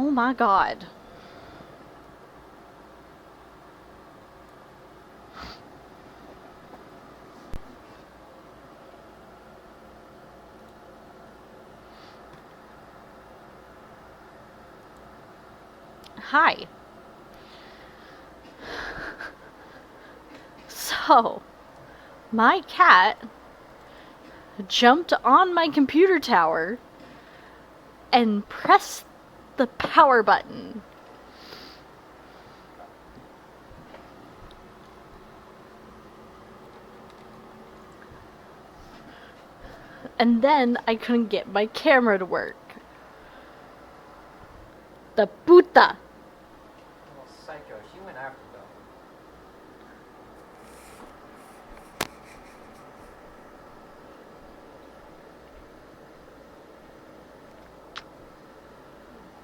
Oh my god. Hi. So, my cat jumped on my computer tower and pressed the power button. And then I couldn't get my camera to work. The puta. Well, psycho. She went after them.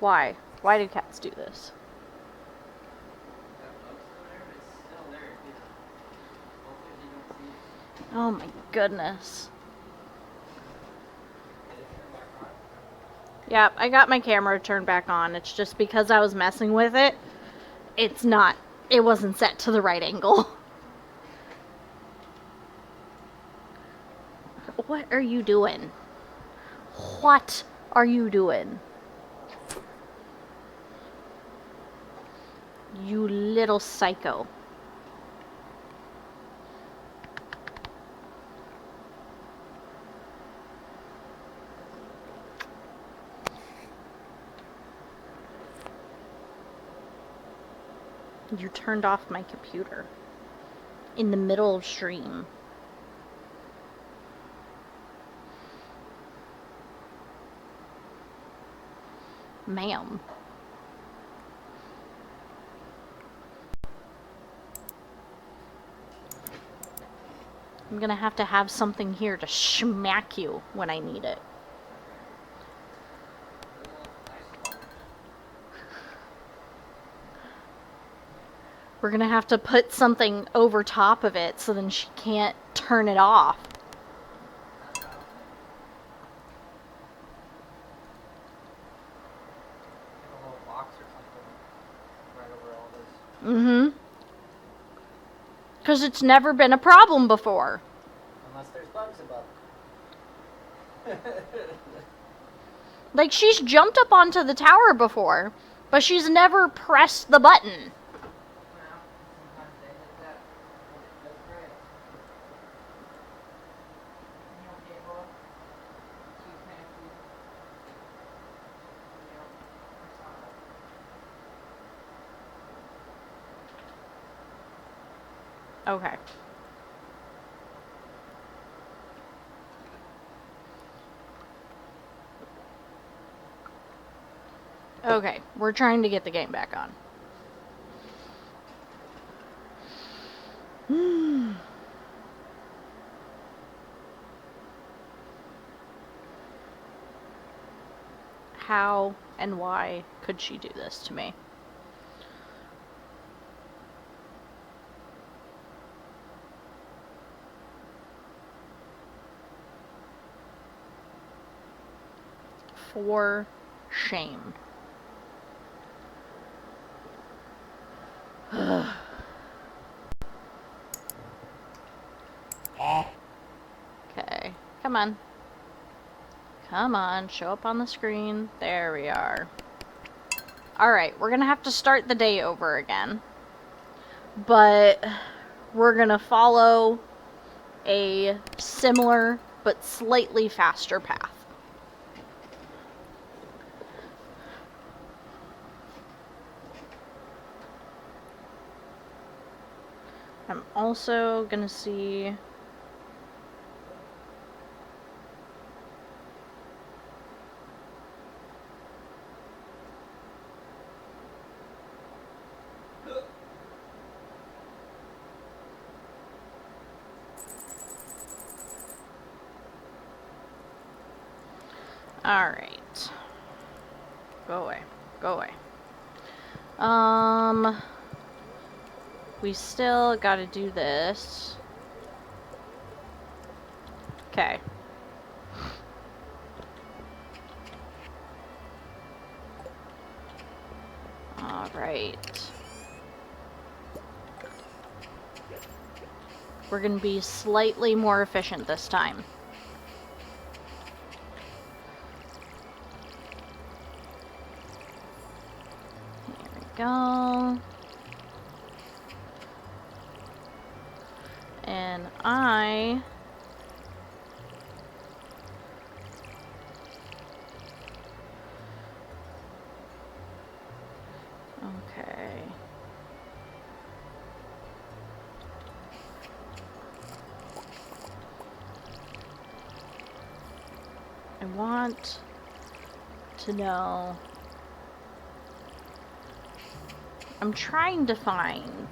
Why? Why do cats do this? That bug's still there, but it's still there. Hopefully they don't see it. Oh my goodness. Is it turned back on? Yep, I got my camera turned back on. It's just because I was messing with it. It wasn't set to the right angle. What are you doing? What are you doing? You little psycho. You turned off my computer in the middle of stream. Ma'am. I'm gonna have to have something here to smack you when I need it. We're gonna have to put something over top of it so then she can't turn it off. A little box or something right over all this. Mm-hmm. Because it's never been a problem before. Unless there's bugs above. Like, she's jumped up onto the tower before, but she's never pressed the button. Sometimes they hit that. That's great. You okay, bro? She's nasty. Yep, I saw that. Okay. Okay, we're trying to get the game back on. How and why could she do this to me? For shame. Okay, come on. Come on, show up on the screen. There we are. Alright, we're gonna have to start the day over again. But we're gonna follow a similar but slightly faster path. I'm also gonna see... Alright. Go away. Go away. We still gotta do this. Okay. Alright. We're gonna be slightly more efficient this time. There we go. And okay. I want to know. I'm trying to find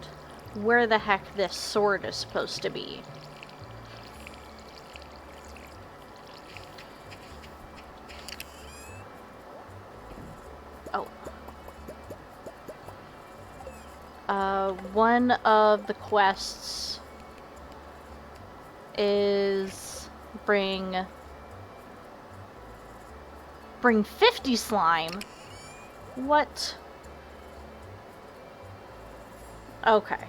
where the heck this sword is supposed to be. Oh. One of the quests is bring 50 slime. What? Okay.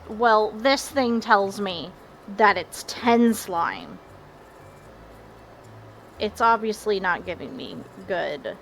Well, this thing tells me that it's 10 slime. It's obviously not giving me good.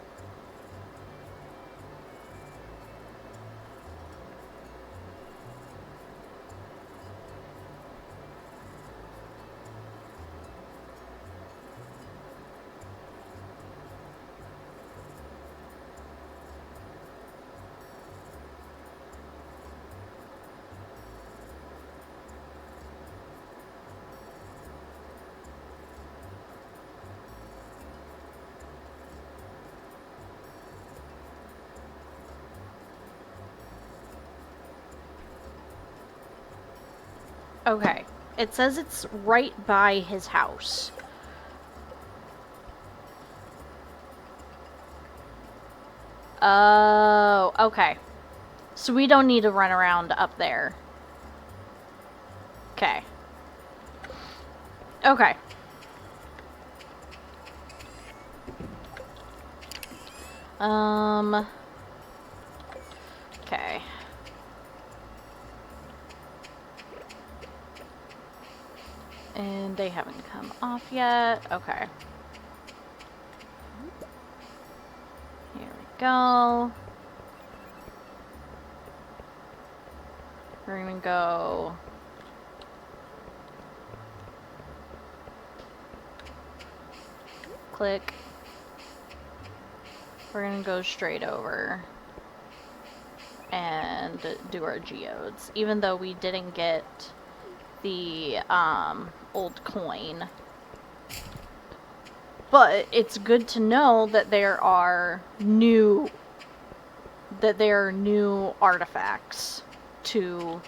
Okay. It says it's right by his house. Oh, okay. So we don't need to run around up there. Okay. Okay. Okay. And they haven't come off yet. Okay. Here we go. We're gonna go... Click. We're gonna go straight over and do our geodes, even though we didn't get the old coin. But it's good to know that there are new artifacts to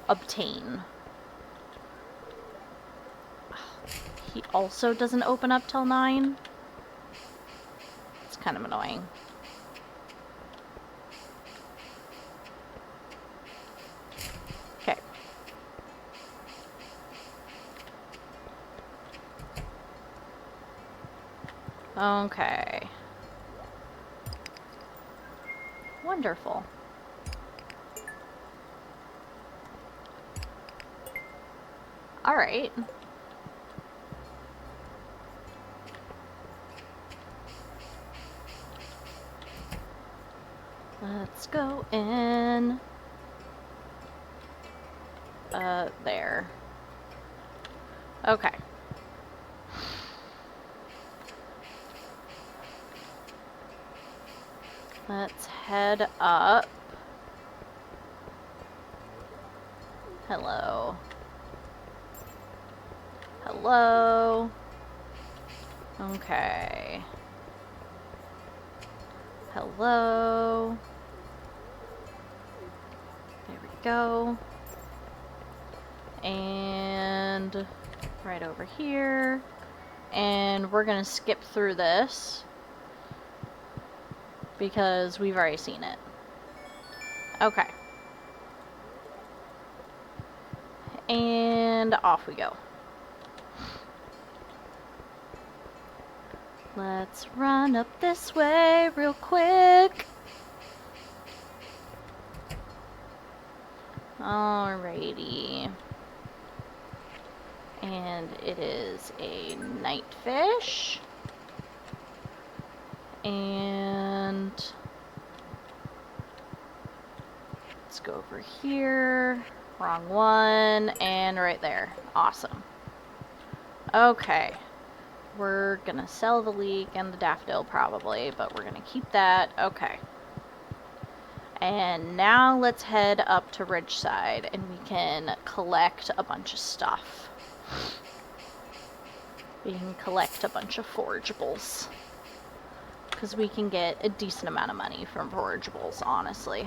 obtain. He also doesn't open up till 9. It's kind of annoying. Okay. Okay. Wonderful. Alright. Let's go in. There. Okay. Let's head up. Hello. Hello. Okay. Hello. There we go. And right over here. And we're gonna skip through this because we've already seen it. Okay. And off we go. Let's run up this way real quick. Alrighty. And it is a night fish. And let's go over here. Wrong one. And right there. Awesome. Okay. We're gonna sell the leek and the daffodil probably, but we're gonna keep that. Okay. And now let's head up to Ridgeside and we can collect a bunch of stuff. We can collect a bunch of forageables. Because we can get a decent amount of money from forageables, honestly.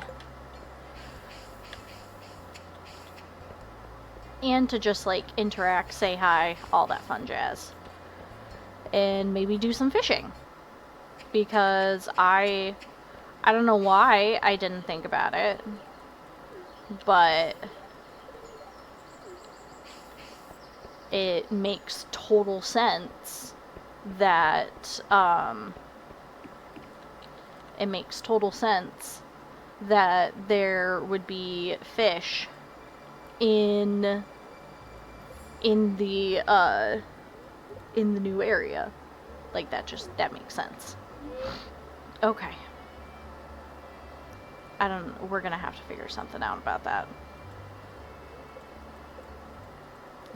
And to just, like, interact, say hi, all that fun jazz. And maybe do some fishing. Because I don't know why I didn't think about it. But it makes total sense that, there would be fish in the new area. Like, that makes sense. Okay. We're gonna have to figure something out about that.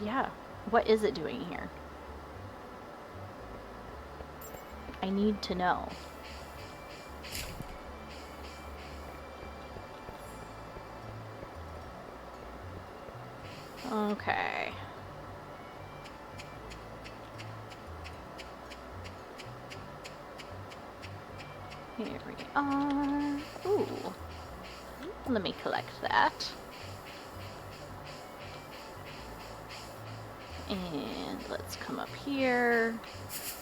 Yeah. What is it doing here? I need to know. Okay. Here we are. Ooh. Let me collect that. And let's come up here.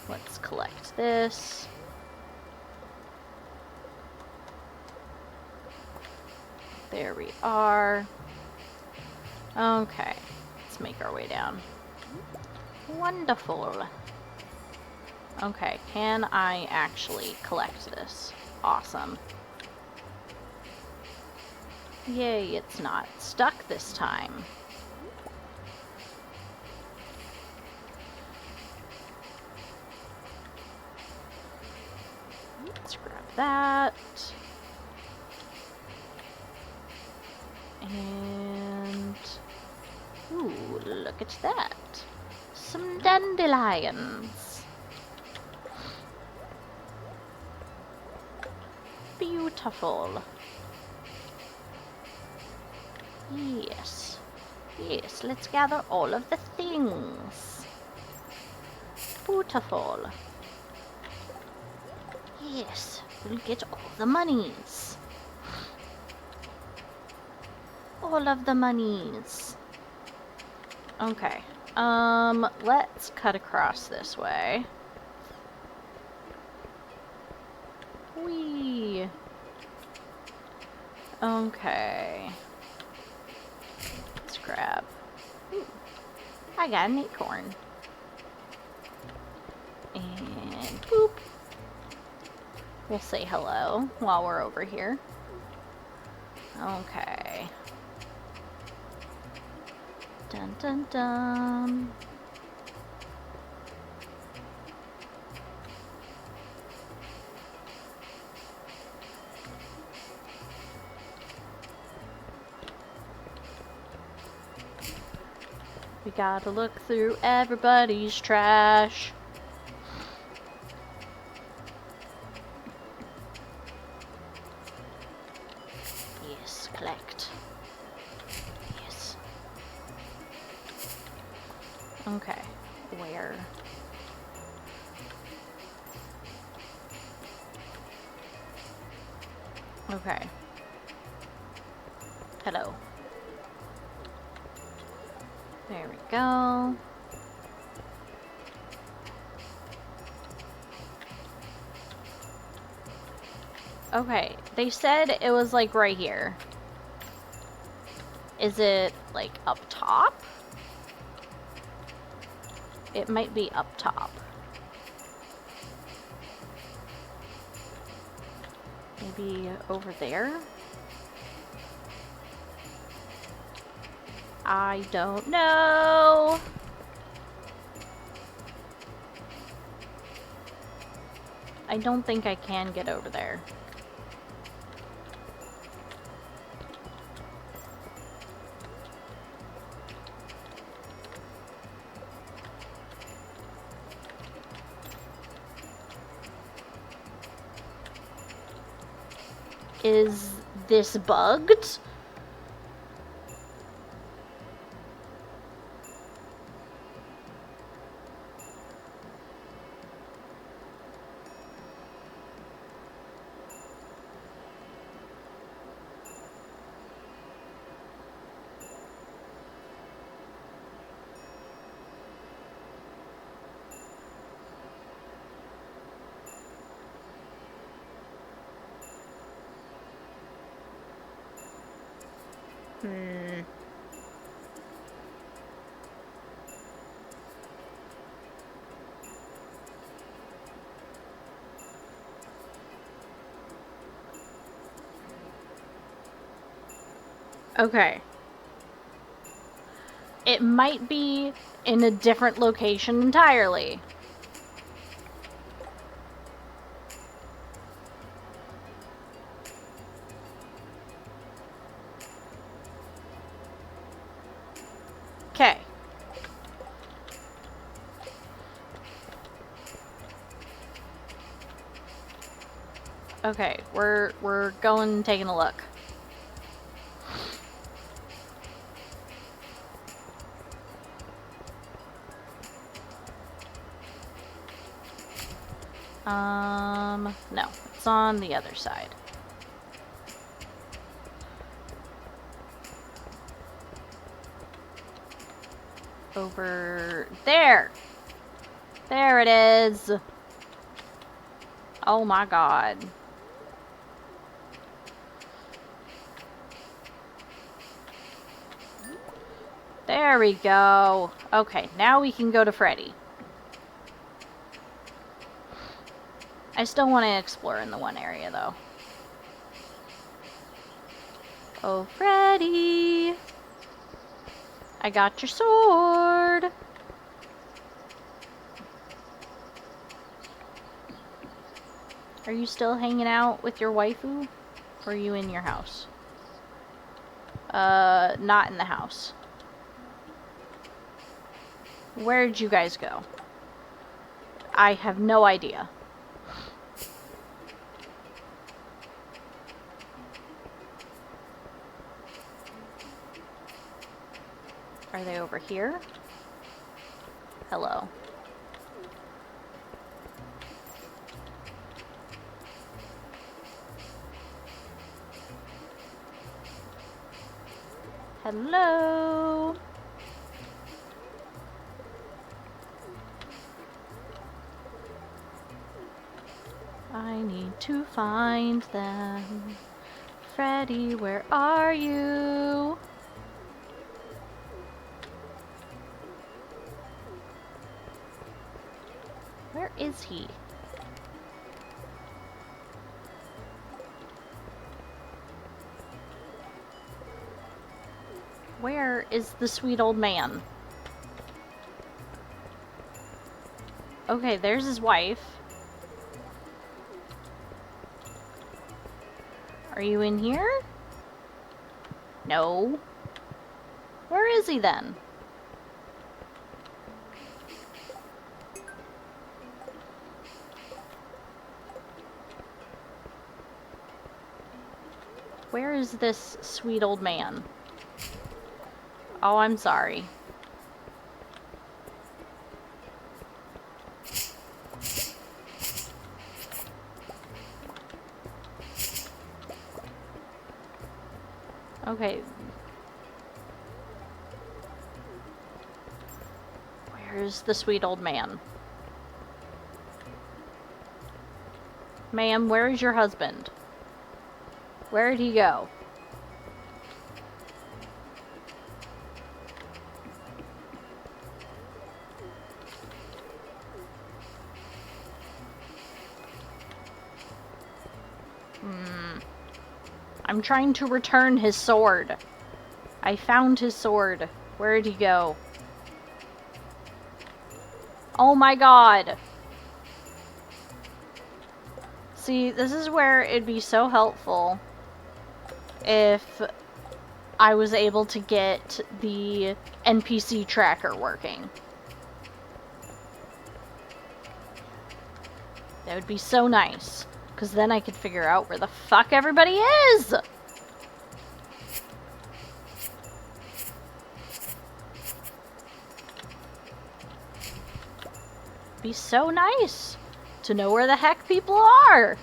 Let's collect this. There we are. Okay, let's make our way down. Wonderful. Okay, can I actually collect this? Awesome. Yay, it's not stuck this time. Let's grab that. And ooh, look at that. Some dandelions. Beautiful. Yes. Yes, let's gather all of the things. Beautiful. Yes, we'll get all the monies. All of the monies. Okay. Let's cut across this way. Whee! Okay. Let's grab. Ooh, I got an acorn. And boop. We'll say hello while we're over here. Okay. Dun dun dun. We gotta look through everybody's trash. Yes, collect. Yes. Okay, where? Okay. Hello. There we go. Okay, they said it was like right here. Is it like up top? It might be up top. Maybe over there? I don't know. I don't think I can get over there. Is this bugged? Okay. It might be in a different location entirely. Okay. Okay, we're going and taking a look. No, it's on the other side. Over there. There it is. Oh my god. There we go. Okay, now we can go to Freddy. I still want to explore in the one area, though. Oh, Freddy! I got your sword! Are you still hanging out with your waifu? Or are you in your house? Not in the house. Where'd you guys go? I have no idea. Are they over here? Hello. Hello. I need to find them. Freddy, where are you? Where is he? Where is the sweet old man? Okay, there's his wife. Are you in here? No. Where is he then? Where is this sweet old man? Oh, I'm sorry. Okay. Where's the sweet old man? Ma'am, where is your husband? Where did he go? I'm trying to return his sword. I found his sword. Where did he go? Oh my god! See, this is where it'd be so helpful if I was able to get the NPC tracker working. That would be so nice, because then I could figure out where the fuck everybody is! Be so nice to know where the heck people are!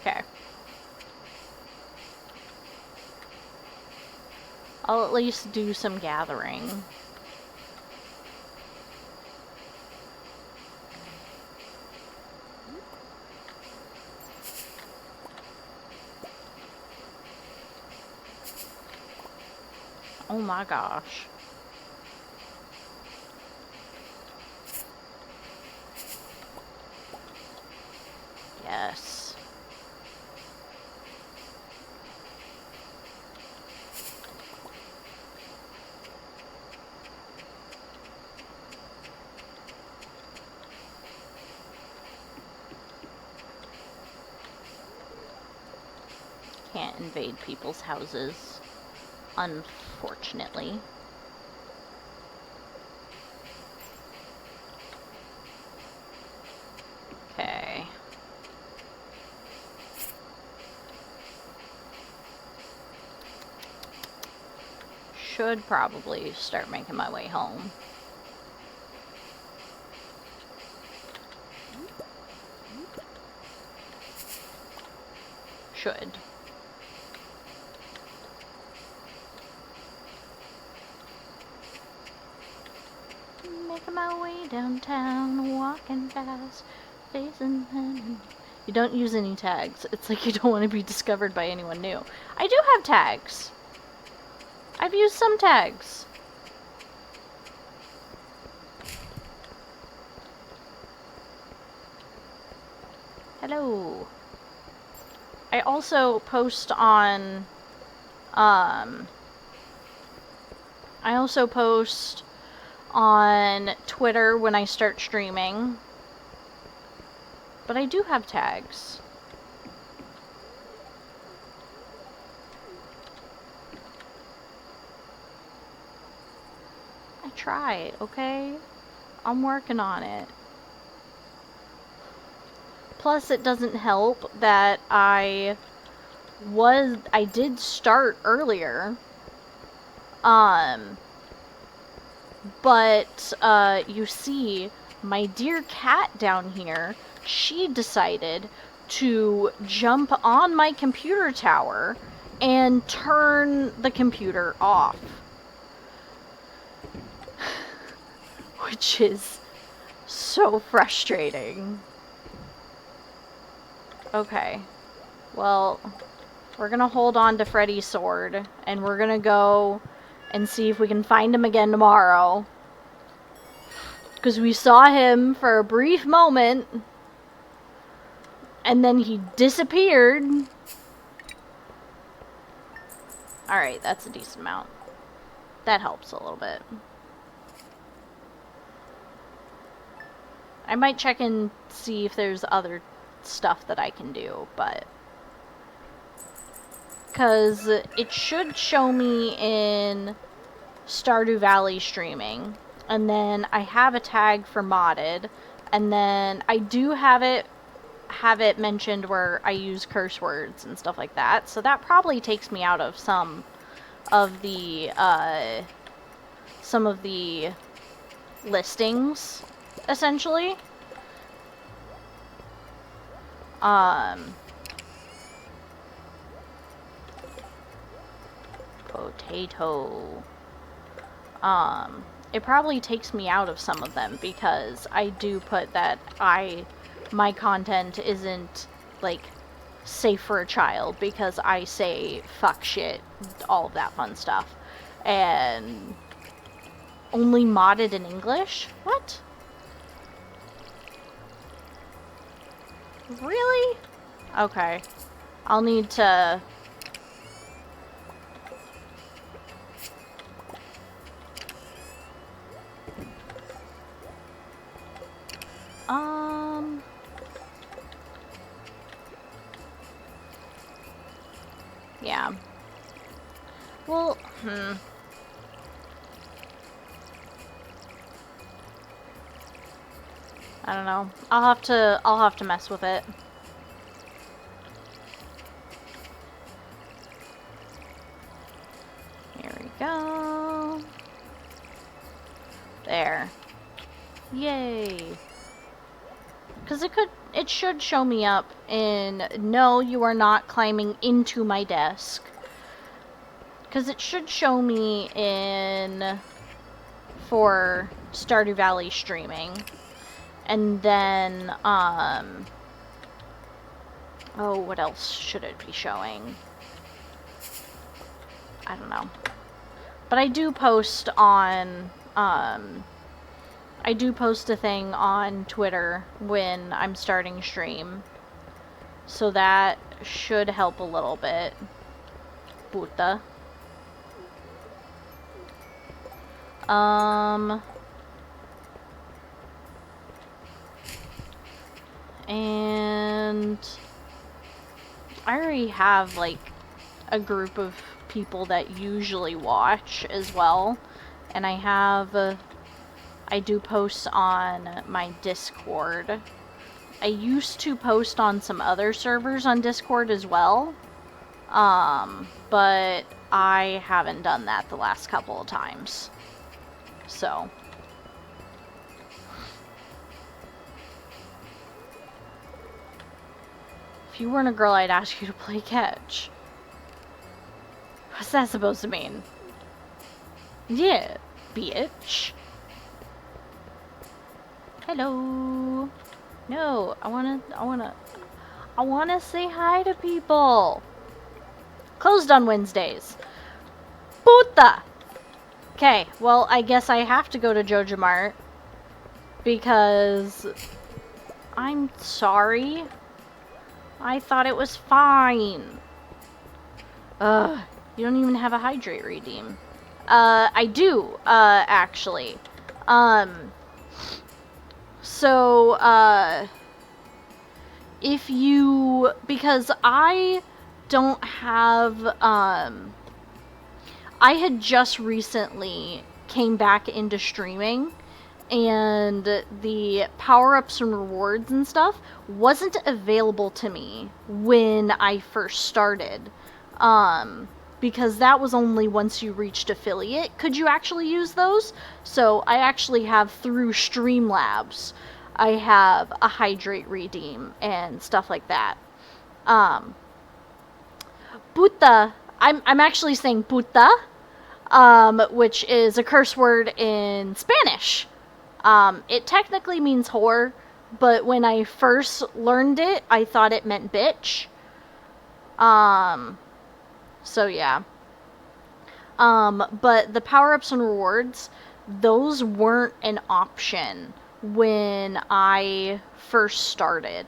Okay. I'll at least do some gathering. Oh my gosh. Yes. Can't invade people's houses, unfortunately. Okay. Should probably start making my way home. Should. Making my way downtown, walking fast, facing heaven. You don't use any tags. It's like you don't want to be discovered by anyone new. I do have tags. I've used some tags. Hello. I also post on, Twitter when I start streaming. But I do have tags. I try, okay? I'm working on it. Plus, it doesn't help that I did start earlier. But, you see, my dear cat down here, she decided to jump on my computer tower and turn the computer off. Which is so frustrating. Okay. Well, we're gonna hold on to Freddy's sword, and we're gonna go and see if we can find him again tomorrow. Because we saw him for a brief moment, and then he disappeared. Alright, that's a decent amount. That helps a little bit. I might check and see if there's other stuff that I can do, but... because it should show me in Stardew Valley streaming. And then I have a tag for modded. And then I do have it mentioned where I use curse words and stuff like that. So that probably takes me out of some of the listings, essentially. Potato. It probably takes me out of some of them because I do put that my content isn't, like, safe for a child because I say fuck, shit, all of that fun stuff. and only modded in English? What? Really? Okay. I'll need to... Yeah. Well, I don't know. I'll have to mess with it. Here we go. There. Yay. Because it should show me up in, no, you are not climbing into my desk. Because it should show me in, for Stardew Valley streaming. And then, oh, what else should it be showing? I don't know. But I do post on, I do post a thing on Twitter when I'm starting stream. So that should help a little bit. Puta. And I already have like a group of people that usually watch as well. And I do post on my Discord. I used to post on some other servers on Discord as well. But I haven't done that the last couple of times. So. If you weren't a girl, I'd ask you to play catch. What's that supposed to mean? Yeah, bitch. Hello. No, I wanna say hi to people. Closed on Wednesdays. Puta! Okay, well, I guess I have to go to Joja Mart. Because... I'm sorry. I thought it was fine. Ugh, you don't even have a hydrate redeem. I do, actually. So, if you... Because I don't have, I had just recently came back into streaming, and the power-ups and rewards and stuff wasn't available to me when I first started. Because that was only once you reached affiliate could you actually use those. So I actually have, through Streamlabs, I have a hydrate redeem and stuff like that. Puta, I'm actually saying puta, which is a curse word in Spanish. It technically means whore, but when I first learned it, I thought it meant bitch. So yeah. But the power-ups and rewards, those weren't an option when I first started.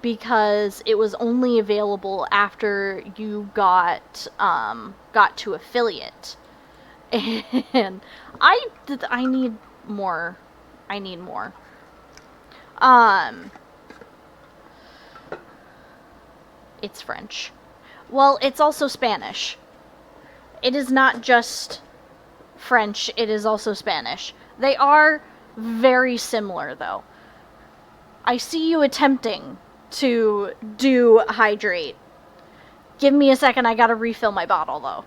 Because it was only available after you got to affiliate. And I need more. I need more. It's French. Well, it's also Spanish. It is not just French, it is also Spanish. They are very similar, though. I see you attempting to do hydrate. Give me a second, I gotta refill my bottle, though.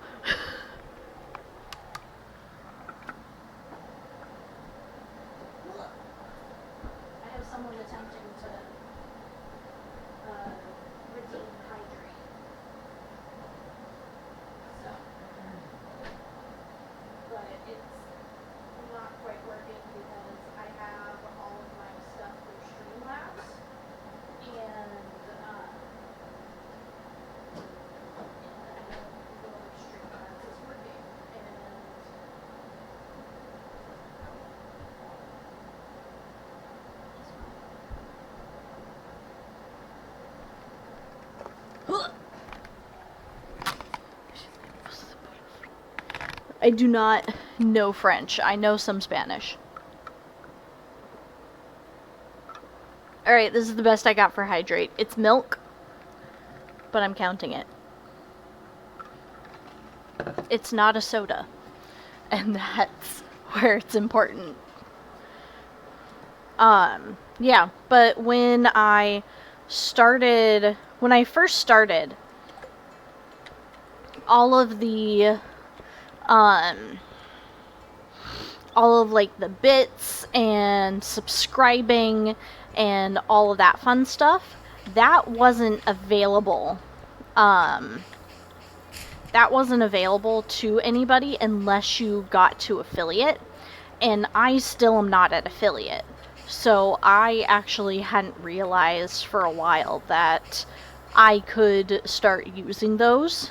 I have someone attempting to redeem hydrate. So, but it's not quite working because I have all of my stuff through Streamlabs, and I don't go to Streamlabs I do not know French. I know some Spanish. Alright, this is the best I got for hydrate. It's milk, but I'm counting it. It's not a soda. And that's where it's important. Yeah, but when I first started, all of like the bits and subscribing and all of that fun stuff, that wasn't available. That wasn't available to anybody unless you got to affiliate, and I still am not at affiliate. So I actually hadn't realized for a while that I could start using those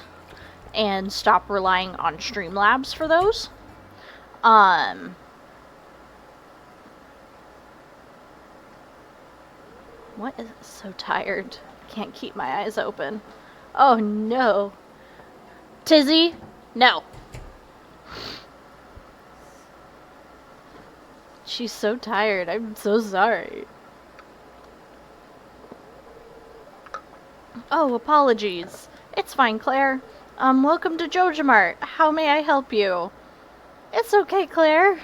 and stop relying on Streamlabs for those. What is so tired? Can't keep my eyes open. Oh no. Tizzy? No. She's so tired. I'm so sorry. Oh, apologies. It's fine, Claire. Welcome to JojaMart. How may I help you? It's okay, Claire.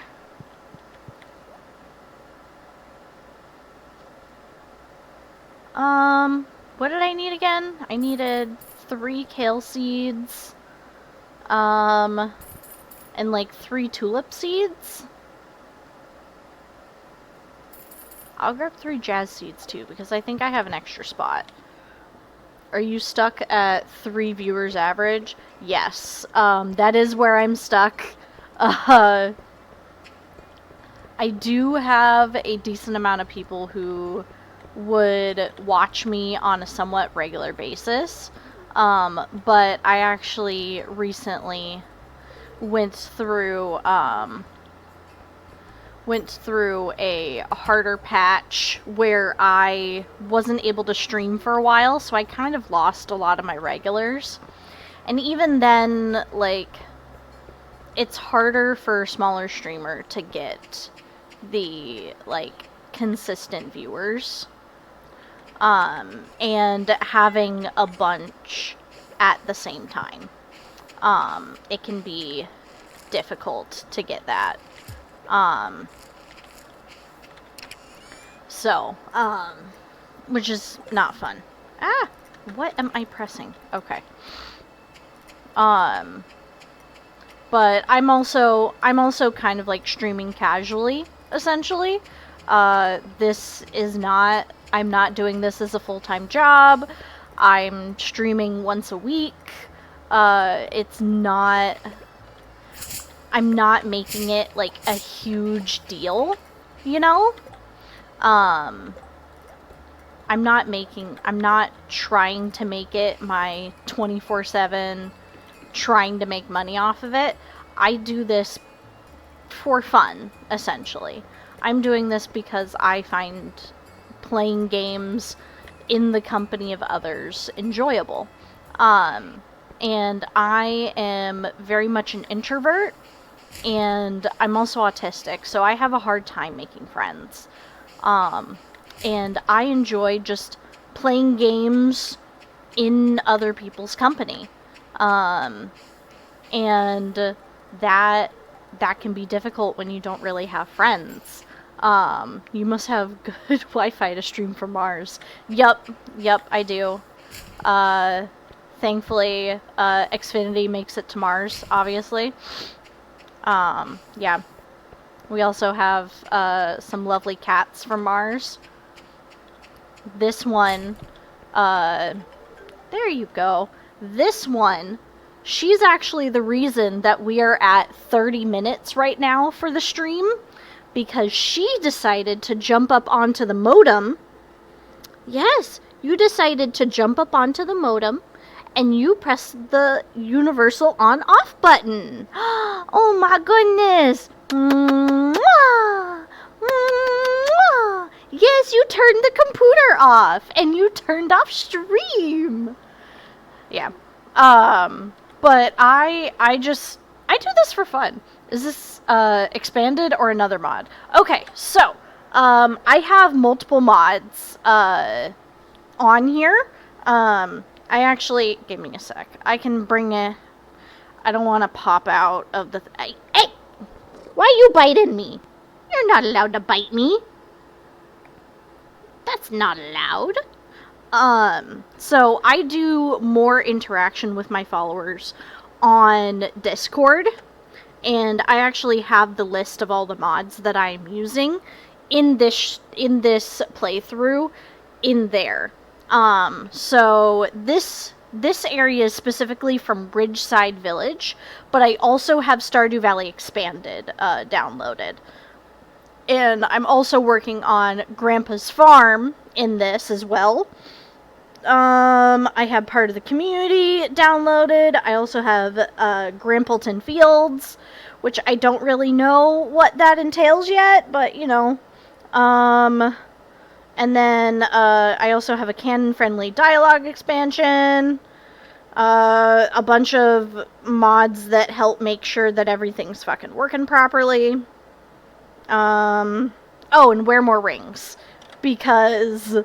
What did I need again? I needed 3 kale seeds. And like 3 tulip seeds. I'll grab 3 jazz seeds too, because I think I have an extra spot. Are you stuck at 3 viewers average? Yes. That is where I'm stuck. I do have a decent amount of people who would watch me on a somewhat regular basis. But I actually recently went through a harder patch where I wasn't able to stream for a while, so I kind of lost a lot of my regulars. And even then, like, it's harder for a smaller streamer to get the, like, consistent viewers. And having a bunch at the same time. It can be difficult to get that. Which is not fun. Ah! What am I pressing? Okay. But I'm also kind of like streaming casually, essentially. I'm not doing this as a full-time job. I'm streaming once a week. I'm not making it like a huge deal, you know? I'm not trying to make it my 24/7, trying to make money off of it. I do this for fun, essentially. I'm doing this because I find playing games in the company of others enjoyable. And I am very much an introvert, and I'm also autistic, so I have a hard time making friends. And I enjoy just playing games in other people's company. And that can be difficult when you don't really have friends. You must have good Wi-Fi to stream from Mars. Yup, I do. Thankfully, Xfinity makes it to Mars, obviously. Yeah. We also have some lovely cats from Mars. This one, there you go. This one, she's actually the reason that we are at 30 minutes right now for the stream, because she decided to jump up onto the modem. Yes, you decided to jump up onto the modem, and you pressed the universal on-off button. Oh my goodness. Mwah! Mwah! Yes, you turned the computer off, and you turned off stream. Yeah. But I just do this for fun. Is this expanded or another mod? Okay, so I have multiple mods on here. I actually, give me a sec. I can bring it. I don't want to pop out of the. Hey, why are you biting me? You're not allowed to bite me. That's not allowed. So I do more interaction with my followers on Discord, and I actually have the list of all the mods that I'm using in this playthrough in there. So this area is specifically from Ridgeside Village, but I also have Stardew Valley Expanded downloaded. And I'm also working on Grandpa's Farm in this as well. I have part of the community downloaded. I also have Grampleton Fields, which I don't really know what that entails yet, but you know. And then I also have a canon-friendly dialogue expansion. A bunch of mods that help make sure that everything's fucking working properly. Oh, and wear more rings. Because,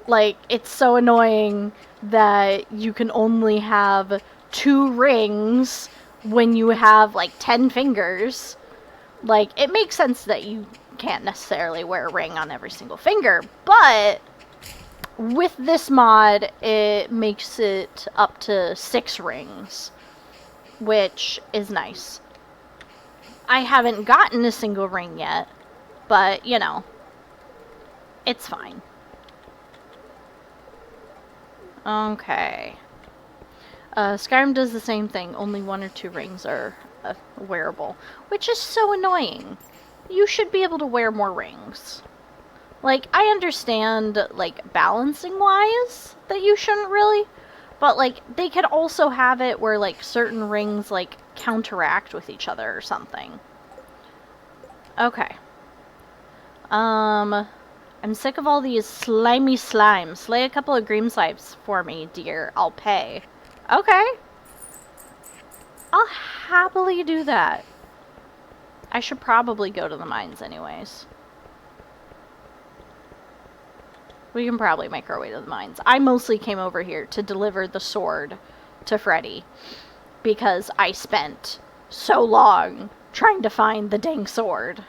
like, it's so annoying that you can only have 2 rings when you have, like, 10 fingers. Like, it makes sense that you can't necessarily wear a ring on every single finger, but with this mod, it makes it up to 6 rings, which is nice. I haven't gotten a single ring yet, but, you know, it's fine. Okay. Skyrim does the same thing, only 1 or 2 rings are wearable, which is so annoying. You should be able to wear more rings. Like, I understand, like, balancing-wise, that you shouldn't really, but, like, they could also have it where, like, certain rings, like, counteract with each other or something. Okay. I'm sick of all these slimy slimes. Slay a couple of green slimes for me, dear. I'll pay. Okay. I'll happily do that. I should probably go to the mines anyways. We can probably make our way to the mines. I mostly came over here to deliver the sword to Freddy because I spent so long trying to find the dang sword.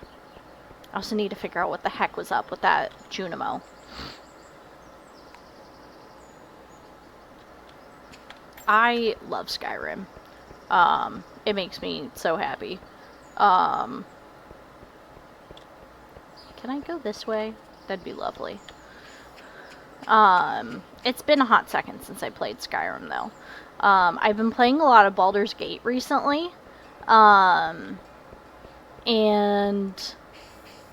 I also need to figure out what the heck was up with that Junimo. I love Skyrim. It makes me so happy. Can I go this way? That'd be lovely. It's been a hot second since I played Skyrim, though. I've been playing a lot of Baldur's Gate recently.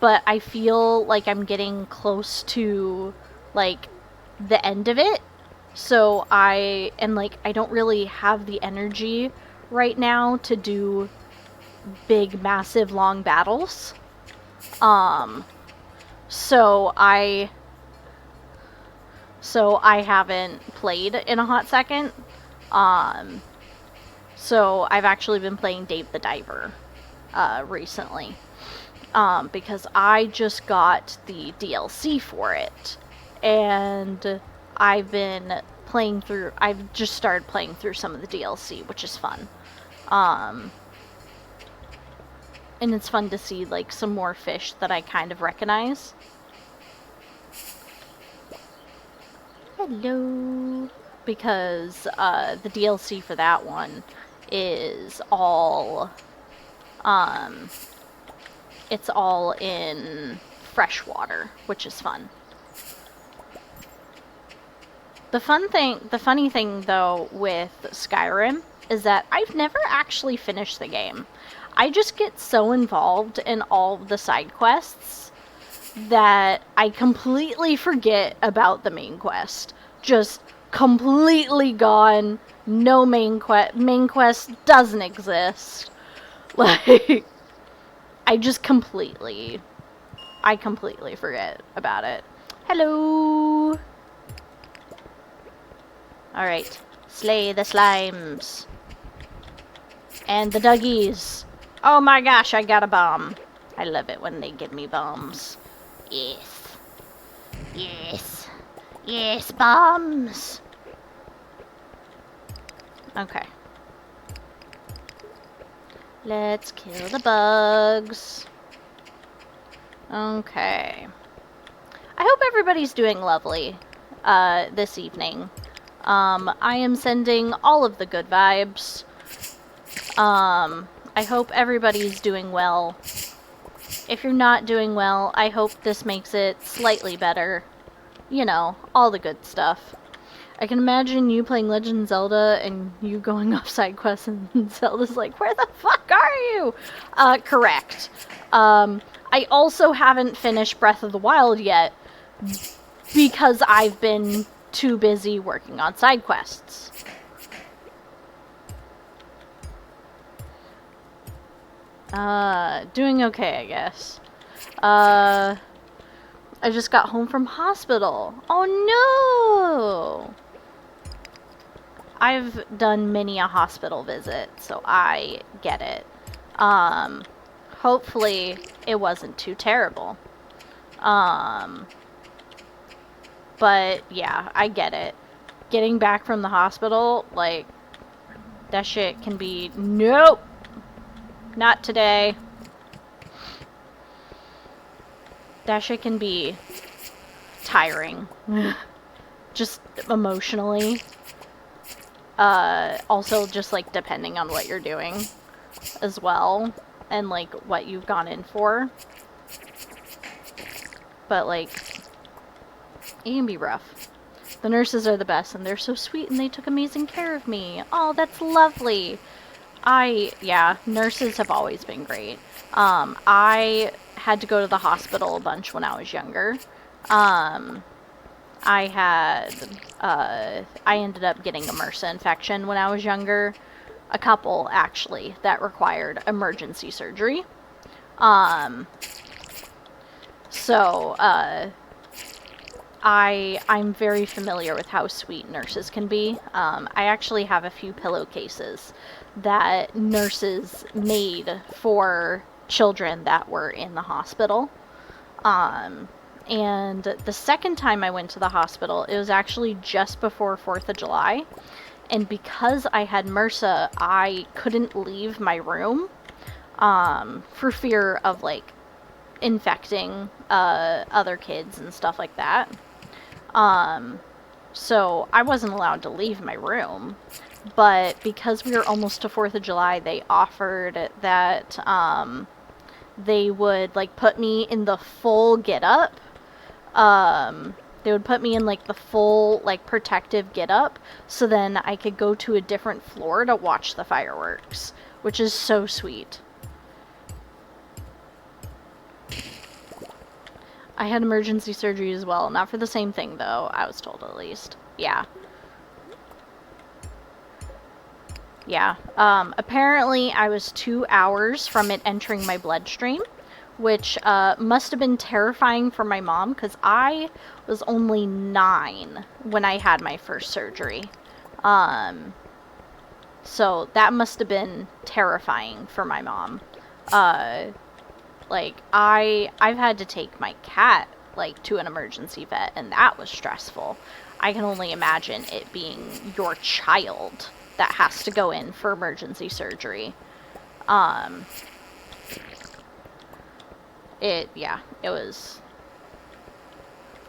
But I feel like I'm getting close to, like, the end of it. So I don't really have the energy right now to do big, massive, long battles. So I haven't played in a hot second. So I've actually been playing Dave the Diver, recently. Because I just got the DLC for it. And I've just started playing through some of the DLC, which is fun. And it's fun to see, like, some more fish that I kind of recognize. Hello. Because, the DLC for that one is all, it's all in freshwater, which is fun. The funny thing, though, with Skyrim is that I've never actually finished the game. I just get so involved in all the side quests that I completely forget about the main quest. Just completely gone. No main quest doesn't exist. Like, I completely forget about it. Hello. Alright. Slay the slimes. And the duggies. Oh my gosh, I got a bomb. I love it when they give me bombs. Yes. Yes. Yes, bombs. Okay. Let's kill the bugs. Okay. I hope everybody's doing lovely this evening. I am sending all of the good vibes. I hope everybody's doing well. If you're not doing well, I hope this makes it slightly better. You know, all the good stuff. I can imagine you playing Legend of Zelda and you going off side quests and Zelda's like, where the fuck are you? Correct. I also haven't finished Breath of the Wild yet because I've been too busy working on side quests. Doing okay, I guess. I just got home from hospital. Oh no! I've done many a hospital visit, so I get it. Hopefully it wasn't too terrible. But yeah, I get it. Getting back from the hospital, like, that shit can be, nope! Not today. That shit can be tiring. Just emotionally. Also just, like, depending on what you're doing as well. And, like, what you've gone in for. But, like, it can be rough. The nurses are the best, and they're so sweet, and they took amazing care of me. Oh, that's lovely. Yeah, nurses have always been great. I had to go to the hospital a bunch when I was younger. I ended up getting a MRSA infection when I was younger. A couple, actually, that required emergency surgery. I'm very familiar with how sweet nurses can be. I actually have a few pillowcases that nurses made for children that were in the hospital. And the second time I went to the hospital, it was actually just before 4th of July. And because I had MRSA, I couldn't leave my room for fear of, like, infecting other kids and stuff like that. So I wasn't allowed to leave my room. But because we were almost to 4th of July, they offered that they would, like, put me in the full get-up. They would put me in, like, the full, like, protective get-up, so then I could go to a different floor to watch the fireworks, which is so sweet. I had emergency surgery as well. Not for the same thing, though, I was told, at least. Yeah. Yeah. Apparently, I was 2 hours from it entering my bloodstream, which must have been terrifying for my mom, because I was only 9 when I had my first surgery. So that must have been terrifying for my mom. Like, I've had to take my cat, like, to an emergency vet, and that was stressful. I can only imagine it being your child that has to go in for emergency surgery. It was...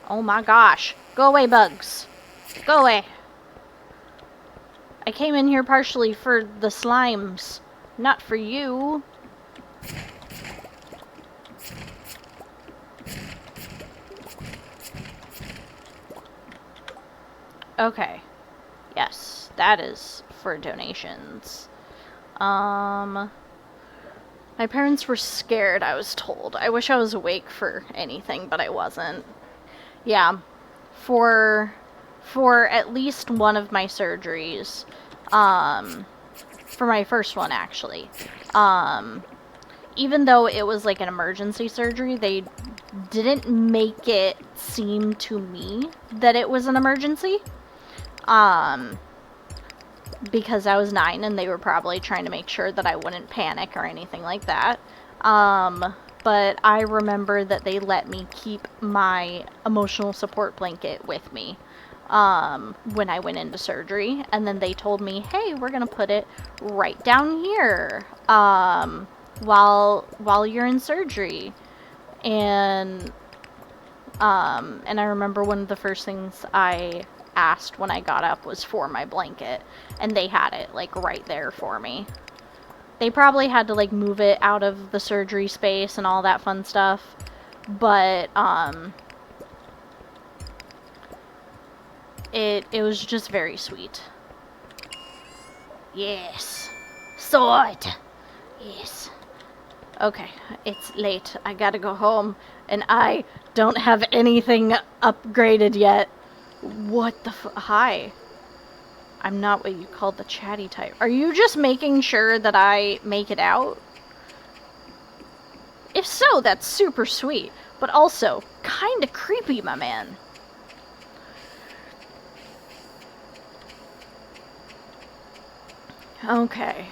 Oh my gosh. Go away, bugs. Go away. I came in here partially for the slimes, not for you. Okay. Yes, that is for donations. My parents were scared, I was told. I wish I was awake for anything, but I wasn't. Yeah. For at least one of my surgeries, for my first one, actually, even though it was like an emergency surgery, they didn't make it seem to me that it was an emergency. because I was 9 and they were probably trying to make sure that I wouldn't panic or anything like that. But I remember that they let me keep my emotional support blanket with me when I went into surgery. And then they told me, hey, we're going to put it right down here while you're in surgery. And I remember one of the first things I asked when I got up was for my blanket, and they had it like right there for me. They probably had to like move it out of the surgery space and all that fun stuff, but it was just very sweet. Yes. Sword. Yes. Okay, it's late. I gotta go home, and I don't have anything upgraded yet. What the Hi. I'm not what you call the chatty type. Are you just making sure that I make it out? If so, that's super sweet, but also kinda creepy, my man. Okay.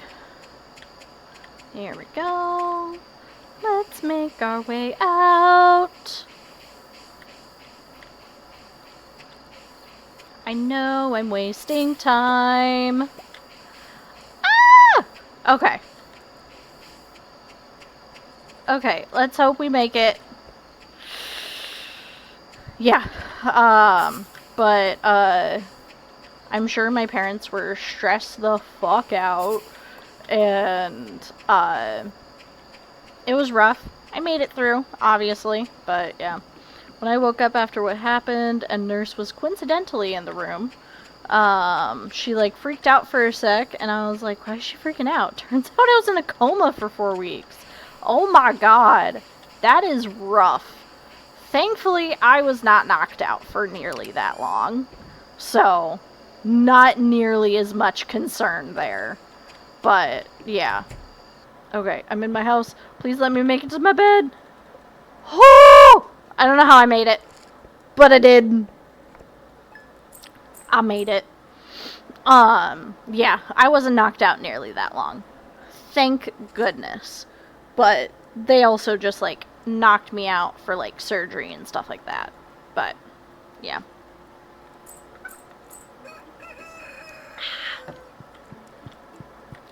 Here we go. Let's make our way out. I know I'm wasting time. Ah! Okay. Okay, let's hope we make it. Yeah. But I'm sure my parents were stressed the fuck out. And, it was rough. I made it through, obviously, but yeah. When I woke up after what happened, a nurse was coincidentally in the room. She like freaked out for a sec, and I was like, why is she freaking out? Turns out I was in a coma for 4 weeks. Oh my god. That is rough. Thankfully, I was not knocked out for nearly that long. So, not nearly as much concern there. But, yeah. Okay, I'm in my house. Please let me make it to my bed. Oh! I don't know how I made it, but I did. I made it. Yeah, I wasn't knocked out nearly that long. Thank goodness. But they also just, like, knocked me out for, like, surgery and stuff like that. But, yeah.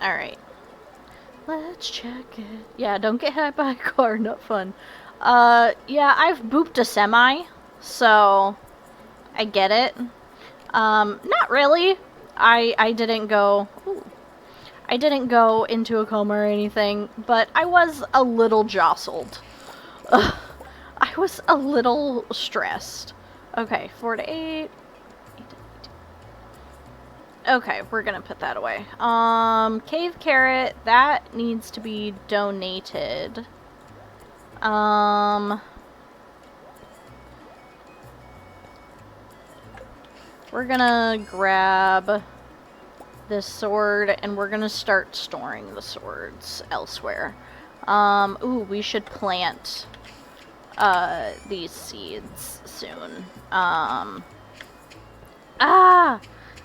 Alright. Let's check it. Yeah, don't get hit by a car, not fun. Yeah, I've booped a semi, so I get it. Not really. I didn't go... Ooh. I didn't go into a coma or anything, but I was a little jostled. Ugh, I was a little stressed. Okay, 4 to 8. Okay, we're gonna put that away. Cave carrot, that needs to be donated. We're gonna grab this sword, and we're gonna start storing the swords elsewhere. Ooh, we should plant, these seeds soon. I'm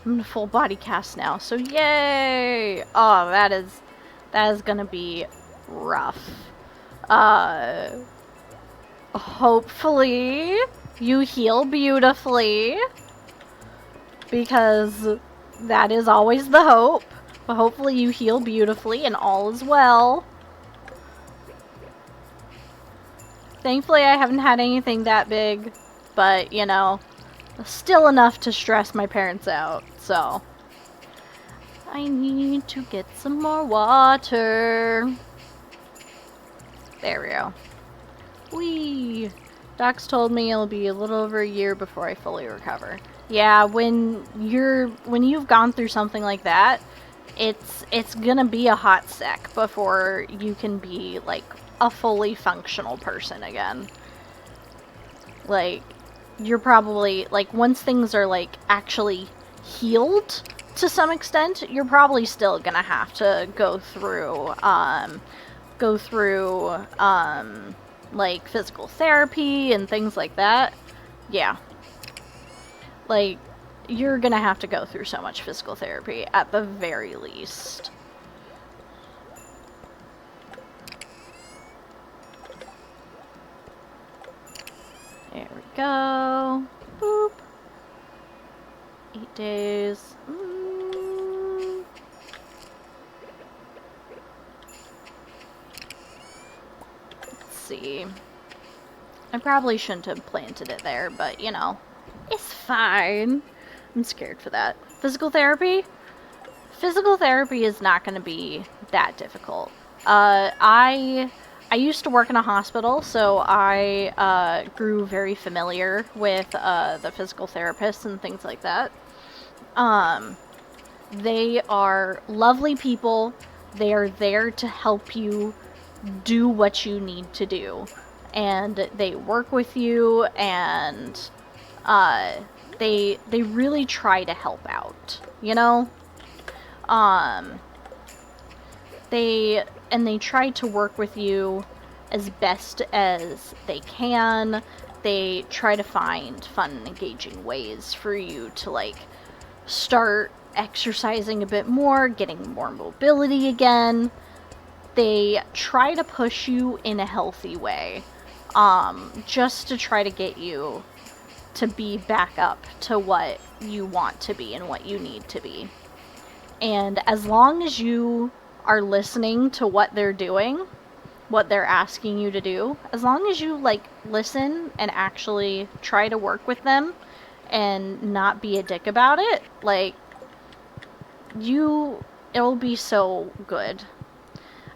in a full body cast now, so yay! Oh, that is gonna be rough. Hopefully you heal beautifully, because that is always the hope. But hopefully you heal beautifully and all is well. Thankfully I haven't had anything that big, but, you know, still enough to stress my parents out, so. I need to get some more water. There we go. Whee! Docs told me it'll be a little over a year before I fully recover. Yeah, when you've gone through something like that, it's gonna be a hot sec before you can be, like, a fully functional person again. Like, you're probably, like, once things are, like, actually healed to some extent, you're probably still gonna have to go through, like, physical therapy and things like that. Yeah. Like, you're gonna have to go through so much physical therapy at the very least. There we go. Boop. 8 days. Let's see. I probably shouldn't have planted it there, but you know, it's fine. I'm scared for that. Physical therapy? Physical therapy is not going to be that difficult. I used to work in a hospital, so I grew very familiar with the physical therapists and things like that. They are lovely people. They are there to help you do what you need to do. And they work with you, and they really try to help out, you know? They try to work with you as best as they can. They try to find fun and engaging ways for you to, like, start exercising a bit more, getting more mobility again. They try to push you in a healthy way, just to try to get you to be back up to what you want to be and what you need to be. And as long as you are listening to what they're doing, what they're asking you to do, as long as you, like, listen and actually try to work with them and not be a dick about it, like, it'll be so good.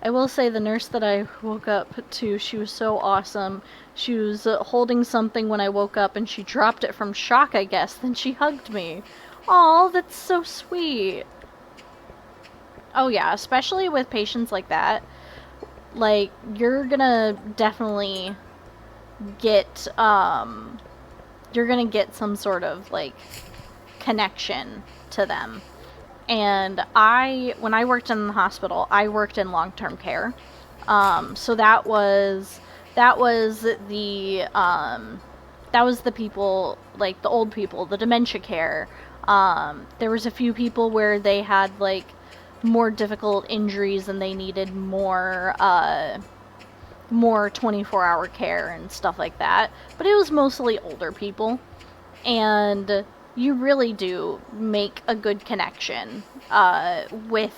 I will say the nurse that I woke up to, she was so awesome. She was holding something when I woke up and she dropped it from shock, I guess. Then she hugged me. Aw, that's so sweet. Oh yeah, especially with patients like that. Like, you're gonna definitely get, you're gonna get some sort of, like, connection to them. And when I worked in the hospital, I worked in long-term care. So that was the people, like, the old people, the dementia care. There was a few people where they had, like, more difficult injuries and they needed more 24-hour care and stuff like that. But it was mostly older people. And you really do make a good connection with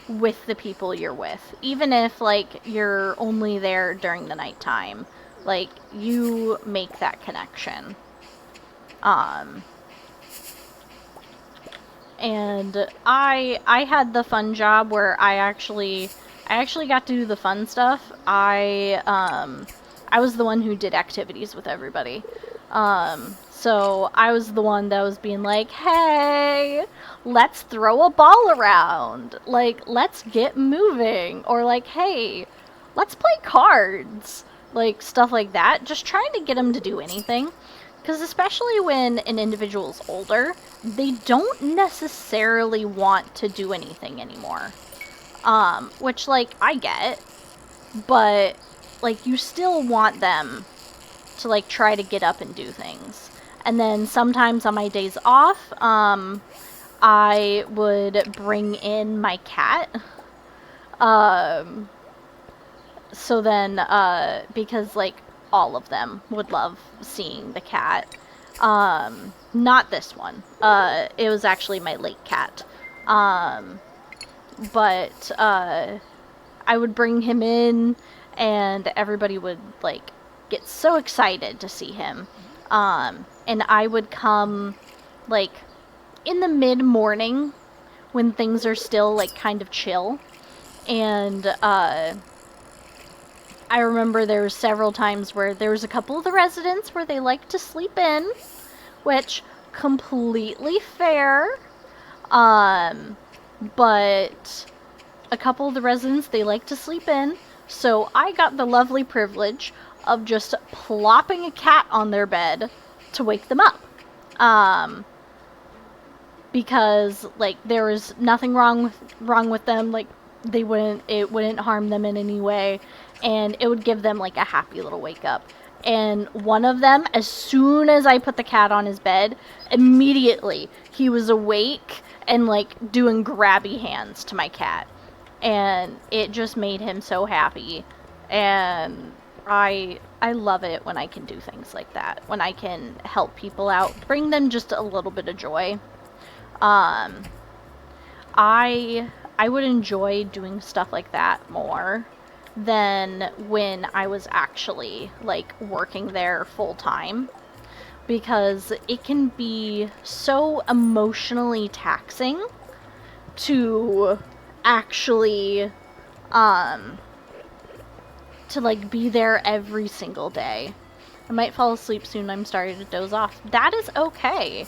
the people you're with. Even if, like, you're only there during the nighttime. Like, you make that connection. And I had the fun job where I actually got to do the fun stuff. I was the one who did activities with everybody. So I was the one that was being like, hey, let's throw a ball around. Like, let's get moving. Or like, hey, let's play cards. Like, stuff like that. Just trying to get them to do anything. Because especially when an individual's older, they don't necessarily want to do anything anymore. Which, like, I get. But, like, you still want them to, like, try to get up and do things. And then sometimes on my days off, I would bring in my cat. So then, because, like, all of them would love seeing the cat. Not this one. It was actually my late cat. But I would bring him in, and everybody would, like, get so excited to see him. And I would come, like, in the mid-morning when things are still, like, kind of chill. And I remember there were several times where there was a couple of the residents where they liked to sleep in, which, completely fair. But a couple of the residents, they like to sleep in. So I got the lovely privilege of just plopping a cat on their bed to wake them up. Because, like, there was nothing wrong with them. Like, it wouldn't harm them in any way. And it would give them, like, a happy little wake up. And one of them, as soon as I put the cat on his bed, immediately he was awake and like doing grabby hands to my cat. And it just made him so happy. And I love it when I can do things like that. When I can help people out, bring them just a little bit of joy. I would enjoy doing stuff like that more than when I was actually like working there full time, because it can be so emotionally taxing to actually to like be there every single day. I might fall asleep soon. I'm starting to doze off. That is okay.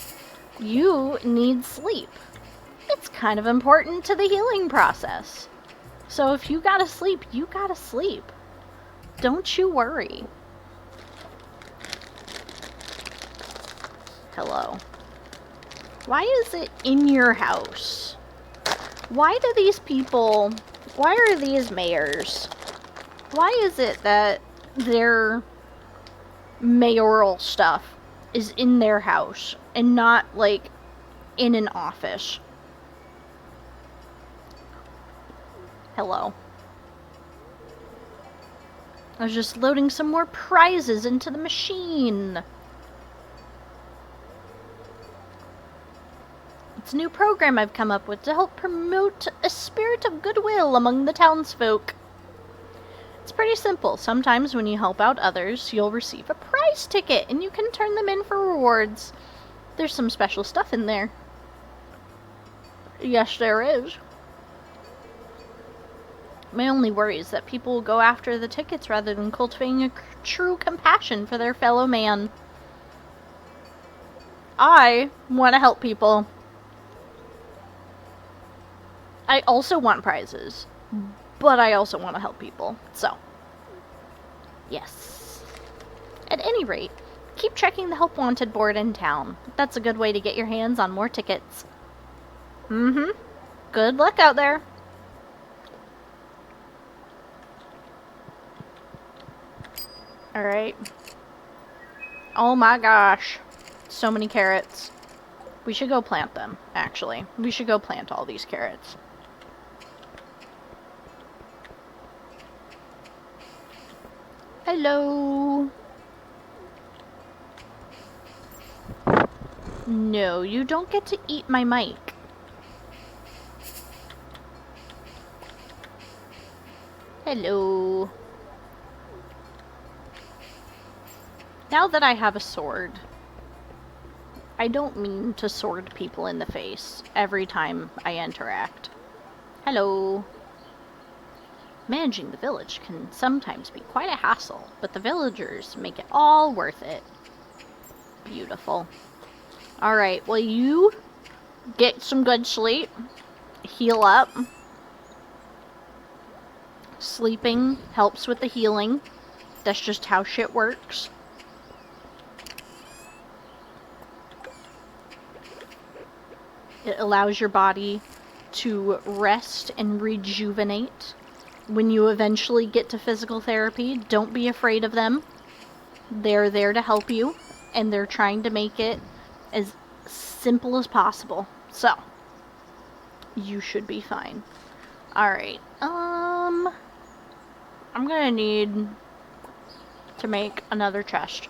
You need sleep. It's kind of important to the healing process. So if you gotta sleep, you gotta sleep. Don't you worry. Hello. Why is it in your house? Why are these mayors? Why is it that their mayoral stuff is in their house and not, like, in an office? Hello. I was just loading some more prizes into the machine. It's a new program I've come up with to help promote a spirit of goodwill among the townsfolk. It's pretty simple. Sometimes when you help out others, you'll receive a prize ticket and you can turn them in for rewards. There's some special stuff in there. Yes, there is. My only worry is that people will go after the tickets rather than cultivating a true compassion for their fellow man. I want to help people. I also want prizes, but I also want to help people. So, yes. At any rate, keep checking the Help Wanted board in town. That's a good way to get your hands on more tickets. Good luck out there. Alright. Oh my gosh. So many carrots. We should go plant them, actually. We should go plant all these carrots. Hello. No, you don't get to eat my mic. Hello. Now that I have a sword, I don't mean to sword people in the face every time I interact. Hello. Managing the village can sometimes be quite a hassle, but the villagers make it all worth it. Beautiful. Alright, well, you get some good sleep, heal up. Sleeping helps with the healing. That's just how shit works. It allows your body to rest and rejuvenate. When you eventually get to physical therapy, don't be afraid of them. They're there to help you, and they're trying to make it as simple as possible. So, you should be fine. Alright, I'm gonna need to make another chest.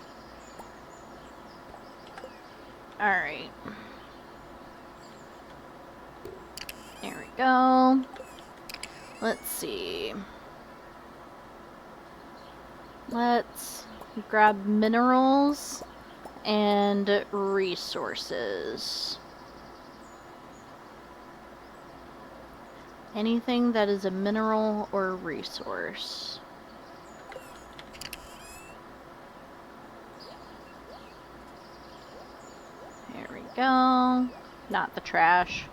Alright. There we go. Let's see. Let's grab minerals and resources. Anything that is a mineral or resource. There we go. Not the trash.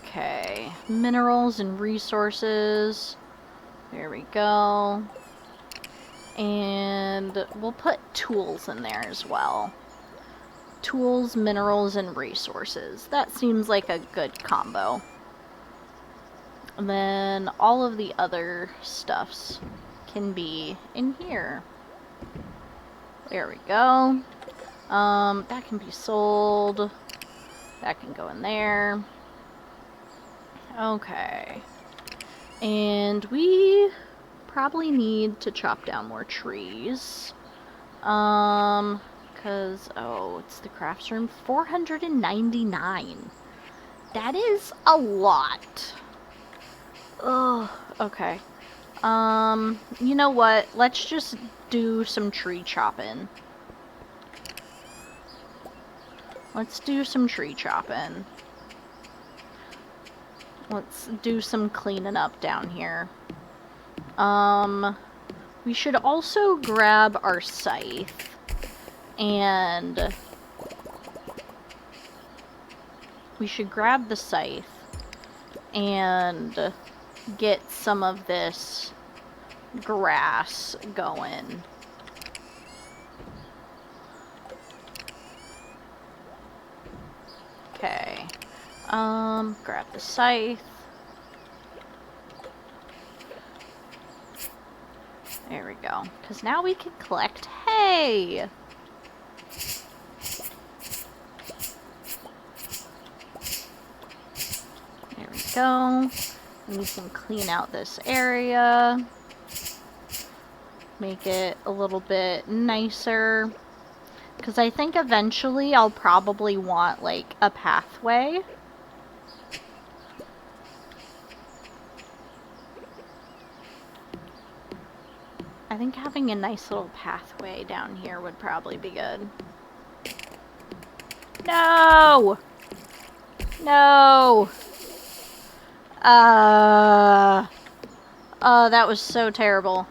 Okay, minerals and resources. There we go. And we'll put tools in there as well. Tools, minerals, and resources. That seems like a good combo. And then all of the other stuffs can be in here. There we go. That can be sold. That can go in there. Okay. And we probably need to chop down more trees. Because, oh, it's the crafts room. 499. That is a lot. Ugh, okay. You know what? Let's just do some tree chopping. Let's do some tree chopping. Let's do some cleaning up down here. We should also grab our scythe. And we should grab the scythe and get some of this grass going. Okay. Grab the scythe. There we go. Because now we can collect hay! There we go. And we can clean out this area. Make it a little bit nicer. Because I think eventually I'll probably want, like, a pathway. I think having a nice little pathway down here would probably be good. No! No! Oh, that was so terrible.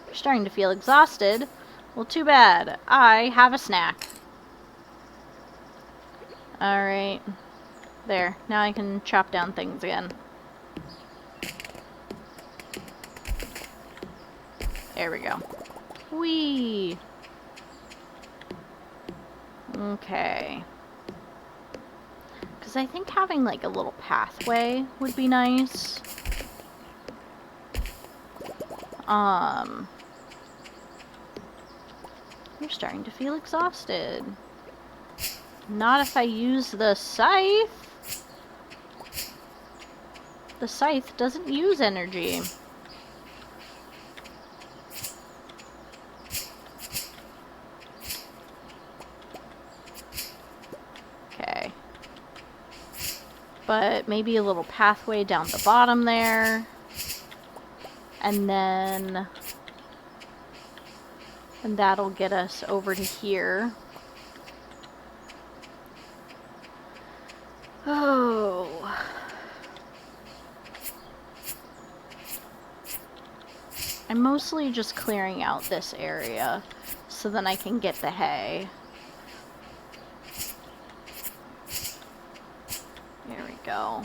You're starting to feel exhausted. Well, too bad. I have a snack. Alright. There. Now I can chop down things again. There we go. Whee! Okay. Because I think having, like, a little pathway would be nice. You're starting to feel exhausted. Not if I use the scythe. The scythe doesn't use energy. Okay. But maybe a little pathway down the bottom there. And then... and that'll get us over to here. Oh. I'm mostly just clearing out this area so then I can get the hay. There we go.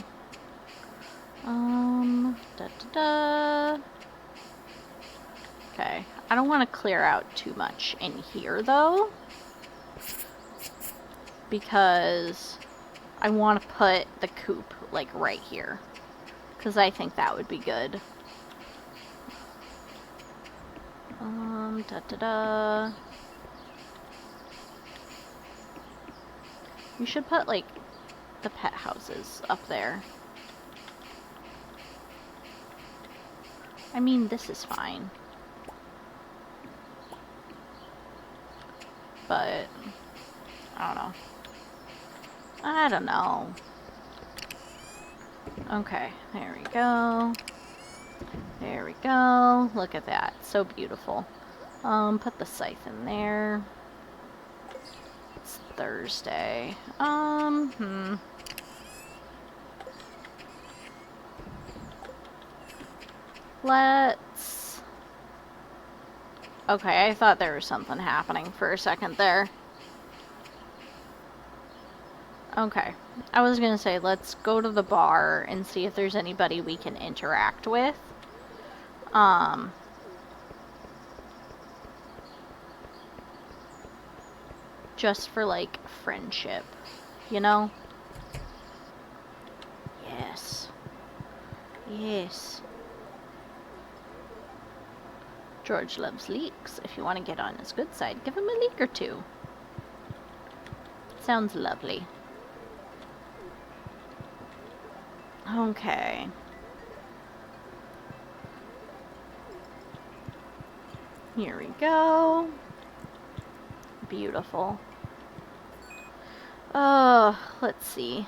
Okay, I don't want to clear out too much in here though, because I want to put the coop like right here, because I think that would be good. You should put like the pet houses up there. I mean, this is fine. But I don't know. I don't know. Okay, there we go. There we go. Look at that. So beautiful. Put the scythe in there. It's Thursday. Let's... okay, I thought there was something happening for a second there. Okay, I was gonna say, let's go to the bar and see if there's anybody we can interact with. Just for, like, friendship, you know? Yes. Yes. George loves leeks. If you want to get on his good side, give him a leek or two. Sounds lovely. Okay. Here we go. Beautiful. Let's see.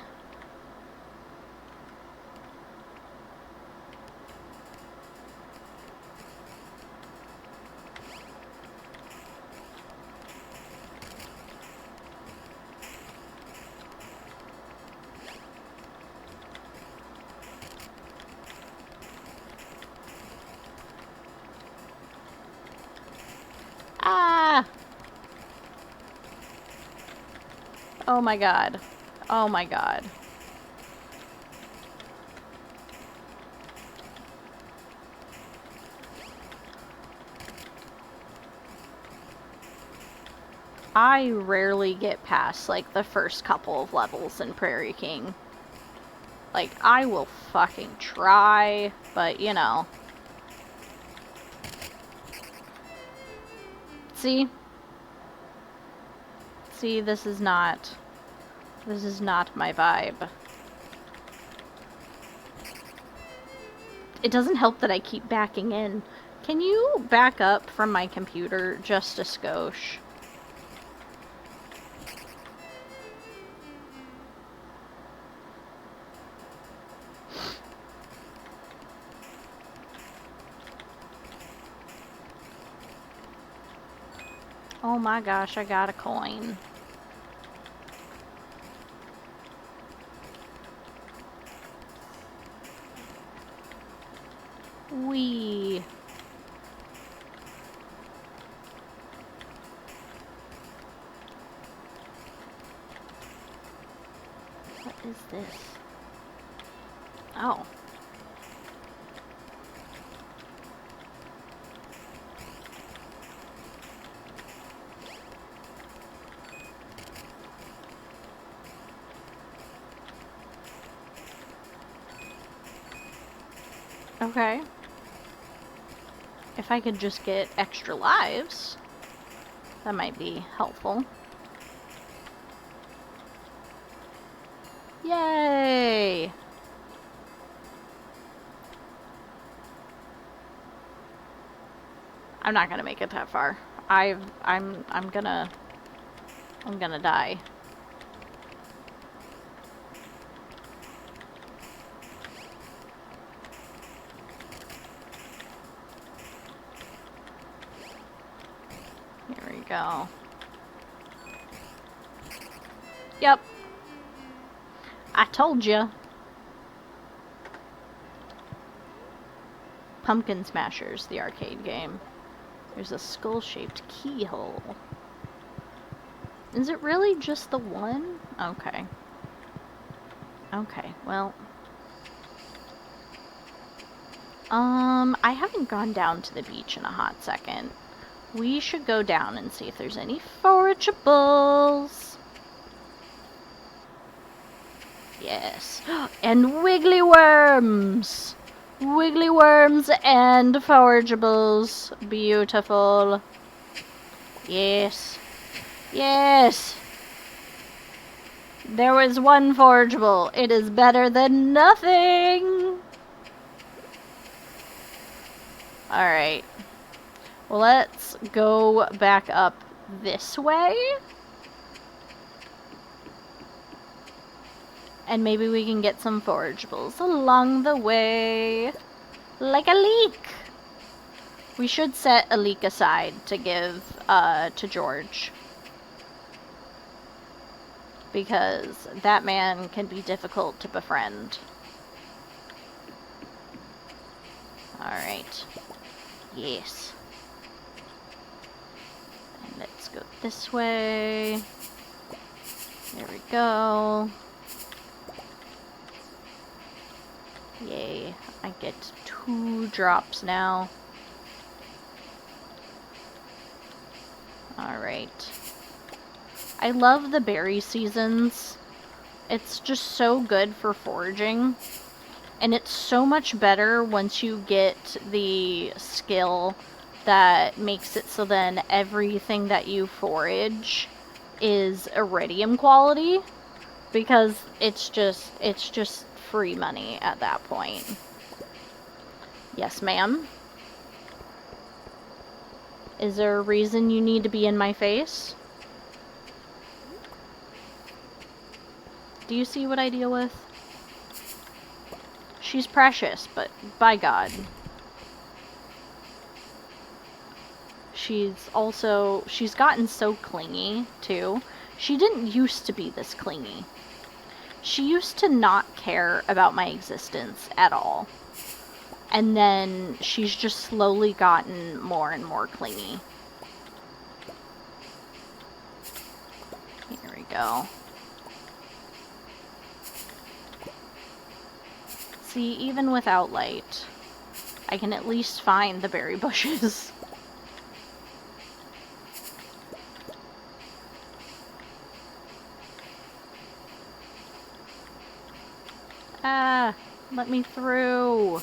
Ah! Oh my god. Oh my god. I rarely get past, like, the first couple of levels in Prairie King. Like, I will fucking try, but, you know. See? See, this is not my vibe. It doesn't help that I keep backing in. Can you back up from my computer just a skosh? Oh my gosh, I got a coin. Wee. What is this? Oh. Okay. If I could just get extra lives, that might be helpful. Yay! I'm not gonna make it that far. I'm gonna die. Here we go. Yep. I told you. Pumpkin Smashers, the arcade game. There's a skull-shaped keyhole. Is it really just the one? Okay. Okay, well. I haven't gone down to the beach in a hot second. We should go down and see if there's any forageables. Yes. And wiggly worms! Wiggly worms and forageables. Beautiful. Yes. Yes! There was one forageable. It is better than nothing! Alright. Well, let's go back up this way. And maybe we can get some forageables along the way. Like a leek! We should set a leek aside to give to George. Because that man can be difficult to befriend. Alright. Yes. And let's go this way. There we go. Yay. I get 2 drops now. Alright. I love the berry seasons. It's just so good for foraging. And it's so much better once you get the skill that makes it so then everything that you forage is iridium quality, because it's just free money at that point. Yes, ma'am? Is there a reason you need to be in my face? Do you see what I deal with? She's precious, but by God. She's gotten so clingy, too. She didn't used to be this clingy. She used to not care about my existence at all. And then she's just slowly gotten more and more clingy. Here we go. See, even without light, I can at least find the berry bushes. Ah, let me through.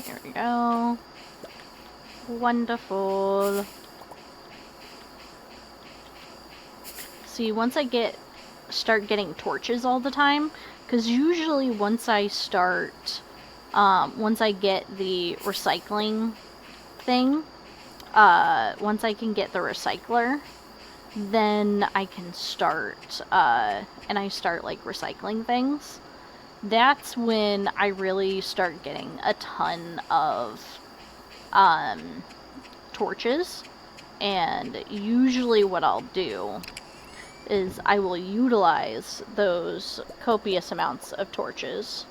Here we go. Wonderful. See, once I start getting torches all the time, because usually once I get the recycling thing, once I can get the recycler, then I can start, and I start, like, recycling things. That's when I really start getting a ton of, torches. And usually what I'll do is I will utilize those copious amounts of torches.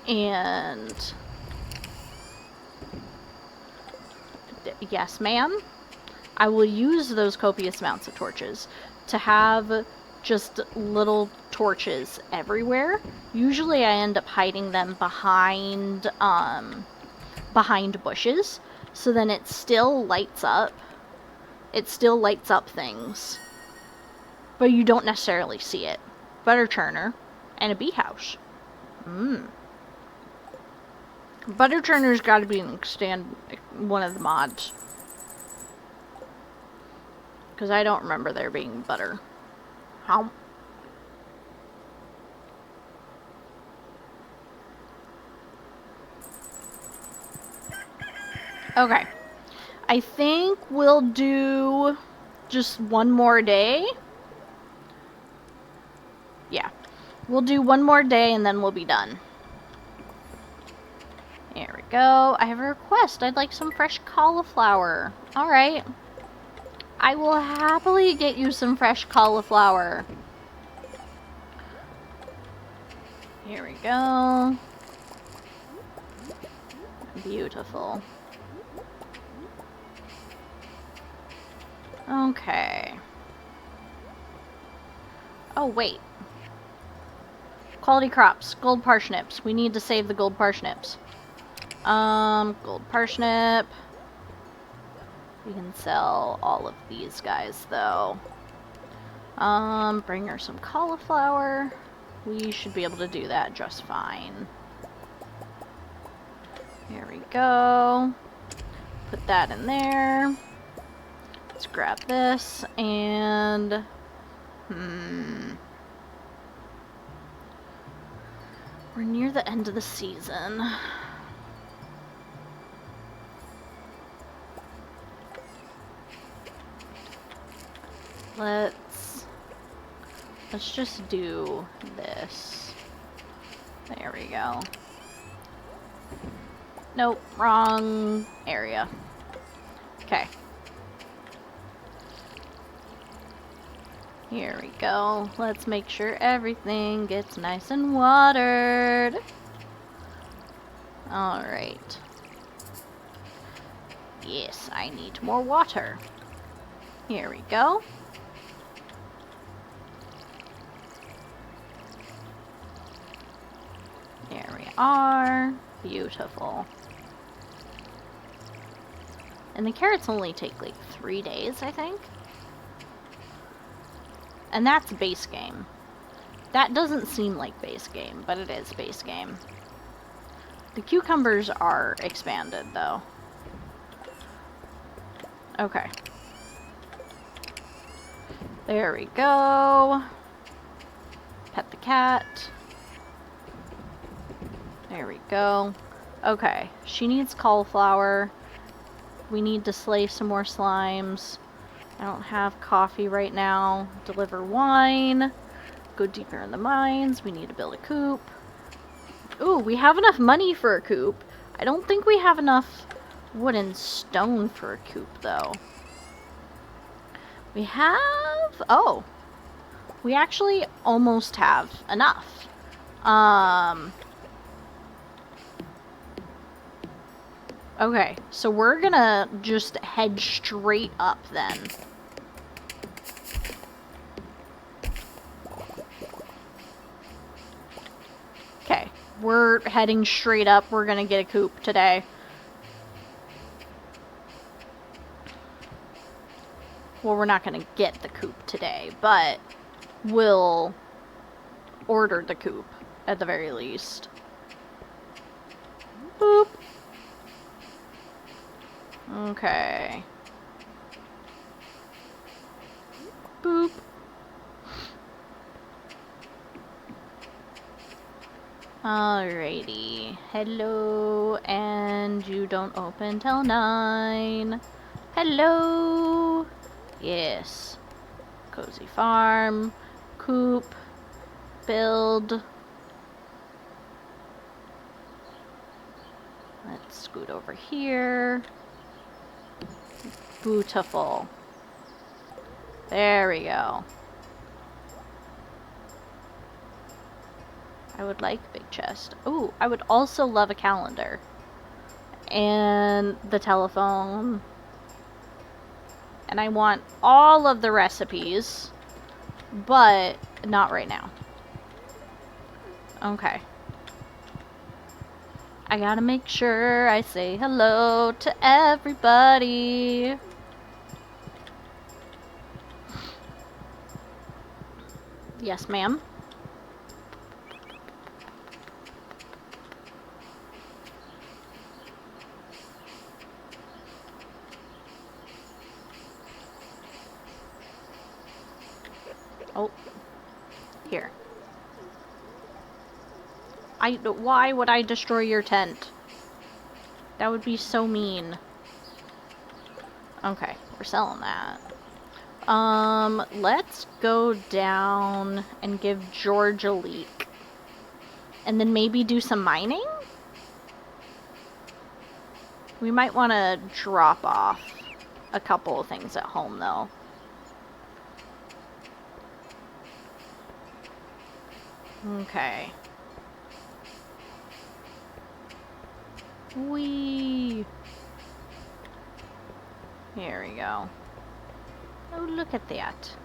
And yes, ma'am, I will use those copious amounts of torches to have just little torches everywhere. Usually I end up hiding them behind bushes, so then it still lights up. It still lights up things, but you don't necessarily see it. Butter churner and a bee house. Butter churner's got to be one of the mods, because I don't remember there being butter. How? Okay. I think we'll do just one more day. Yeah. We'll do one more day and then we'll be done. There we go. I have a request. I'd like some fresh cauliflower. Alright. I will happily get you some fresh cauliflower. Here we go. Beautiful. Okay. Oh, wait. Quality crops. Gold parsnips. We need to save the gold parsnips. Gold parsnip. We can sell all of these guys, though. Bring her some cauliflower. We should be able to do that just fine. Here we go. Put that in there. Let's grab this, and... We're near the end of the season. Let's just do this. There we go. Nope, wrong area. Okay. Here we go. Let's make sure everything gets nice and watered. Alright. Yes, I need more water. Here we go. There we are. Beautiful. And the carrots only take like 3 days, I think. And that's base game. That doesn't seem like base game, but it is base game. The cucumbers are expanded, though. Okay. There we go. Pet the cat. There we go. Okay, she needs cauliflower. We need to slay some more slimes. I don't have coffee right now. Deliver wine. Go deeper in the mines. We need to build a coop. Ooh, we have enough money for a coop. I don't think we have enough wood and stone for a coop, though. We have... Oh. We actually almost have enough. Okay, so we're gonna just head straight up then. Okay, we're heading straight up. We're gonna get a coop today. Well, we're not gonna get the coop today, but we'll order the coop at the very least. Boop. Okay. Boop. Alrighty. Hello, and you don't open till 9. Hello. Yes. Cozy farm. Coop. Build. Let's scoot over here. Beautiful. There we go. I would like a big chest. Ooh, I would also love a calendar. And the telephone. And I want all of the recipes. But not right now. Okay. I gotta make sure I say hello to everybody. Yes, ma'am. Oh. Here. Why would I destroy your tent? That would be so mean. Okay, we're selling that. Let's go down and give George a leak. And then maybe do some mining? We might want to drop off a couple of things at home, though. Okay. Whee! Here we go. Oh, look at that.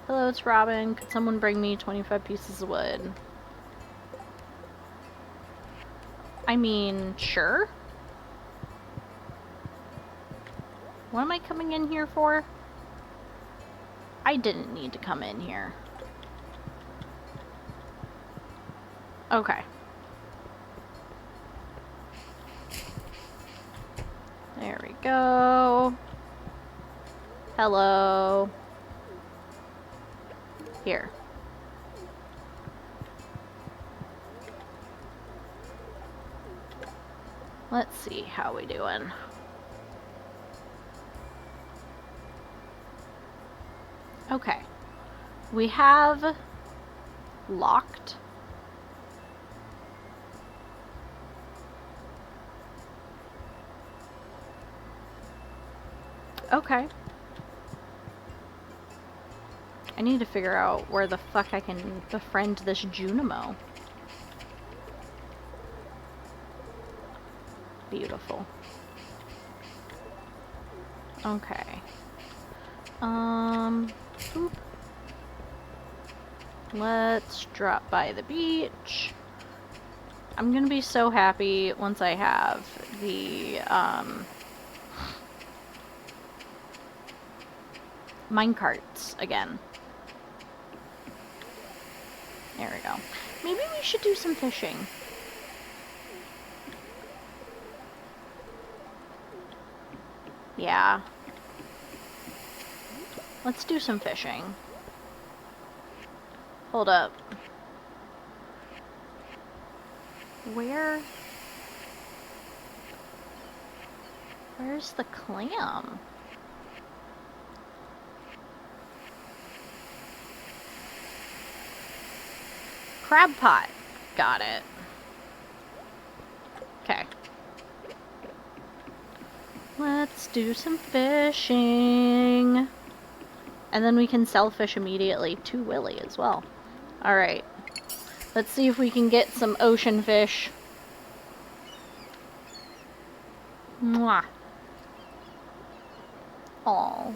Hello, it's Robin. Could someone bring me 25 pieces of wood? I mean, sure. What am I coming in here for? I didn't need to come in here. Okay. There we go. Hello. Here. Let's see how we doing. Okay. We have locked. Okay. I need to figure out where the fuck I can befriend this Junimo. Beautiful. Okay. Boop. Let's drop by the beach. I'm gonna be so happy once I have the, minecarts again. There we go. Maybe we should do some fishing. Yeah. Let's do some fishing. Hold up. Where's the clam? Crab pot. Got it. Okay. Let's do some fishing. And then we can sell fish immediately to Willy as well. Alright. Let's see if we can get some ocean fish. Mwah. Aww.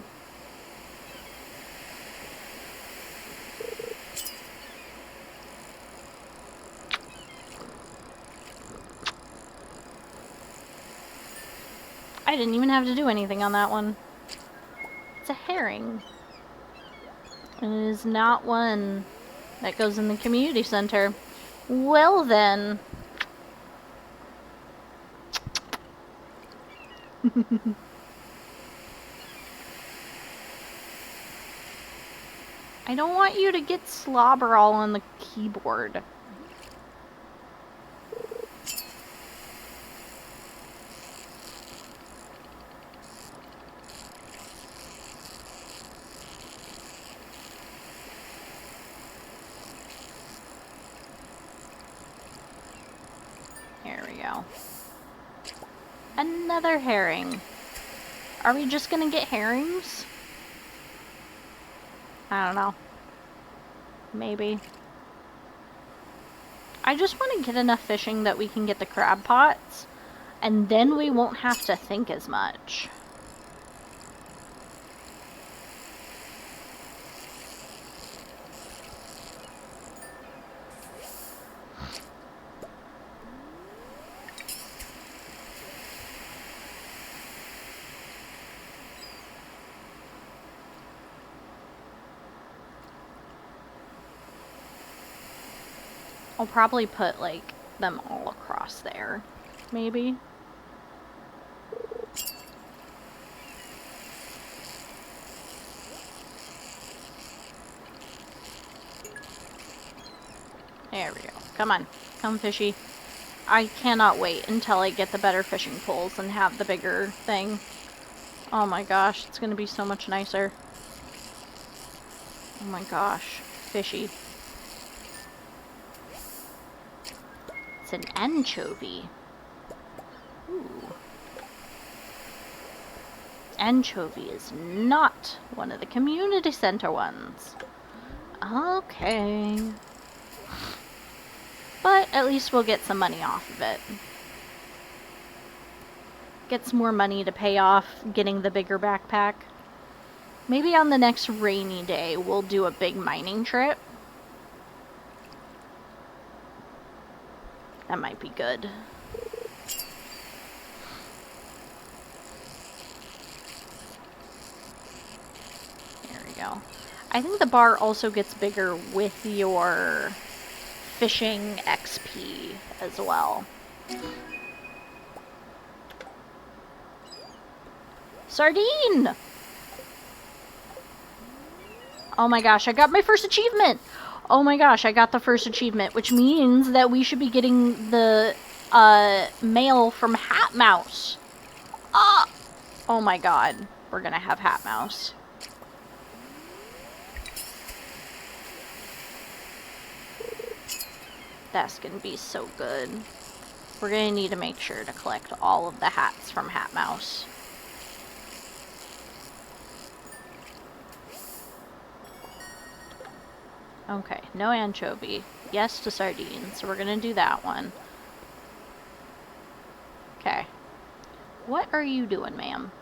I didn't even have to do anything on that one. It's a herring. And it is not one that goes in the community center. Well then. I don't want you to get slobber all on the keyboard. There we go. Another herring. Are we just gonna get herrings? I don't know. Maybe. I just want to get enough fishing that we can get the crab pots, and then we won't have to think as much. I'll probably put, like, them all across there. Maybe. There we go. Come on. Come, fishy. I cannot wait until I get the better fishing poles and have the bigger thing. Oh my gosh, it's gonna be so much nicer. Oh my gosh. Fishy. It's an anchovy. Ooh. Anchovy is not one of the community center ones. Okay. But at least we'll get some money off of it. Get some more money to pay off getting the bigger backpack. Maybe on the next rainy day we'll do a big mining trip. That might be good. There we go. I think the bar also gets bigger with your fishing XP as well. Sardine! Oh my gosh, I got my first achievement! Oh my gosh, I got the first achievement, which means that we should be getting the mail from Hat Mouse. Ah! Oh my god, we're gonna have Hat Mouse. That's gonna be so good. We're gonna need to make sure to collect all of the hats from Hat Mouse. Okay, no anchovy. Yes to sardine, so we're gonna do that one. Okay. What are you doing, ma'am?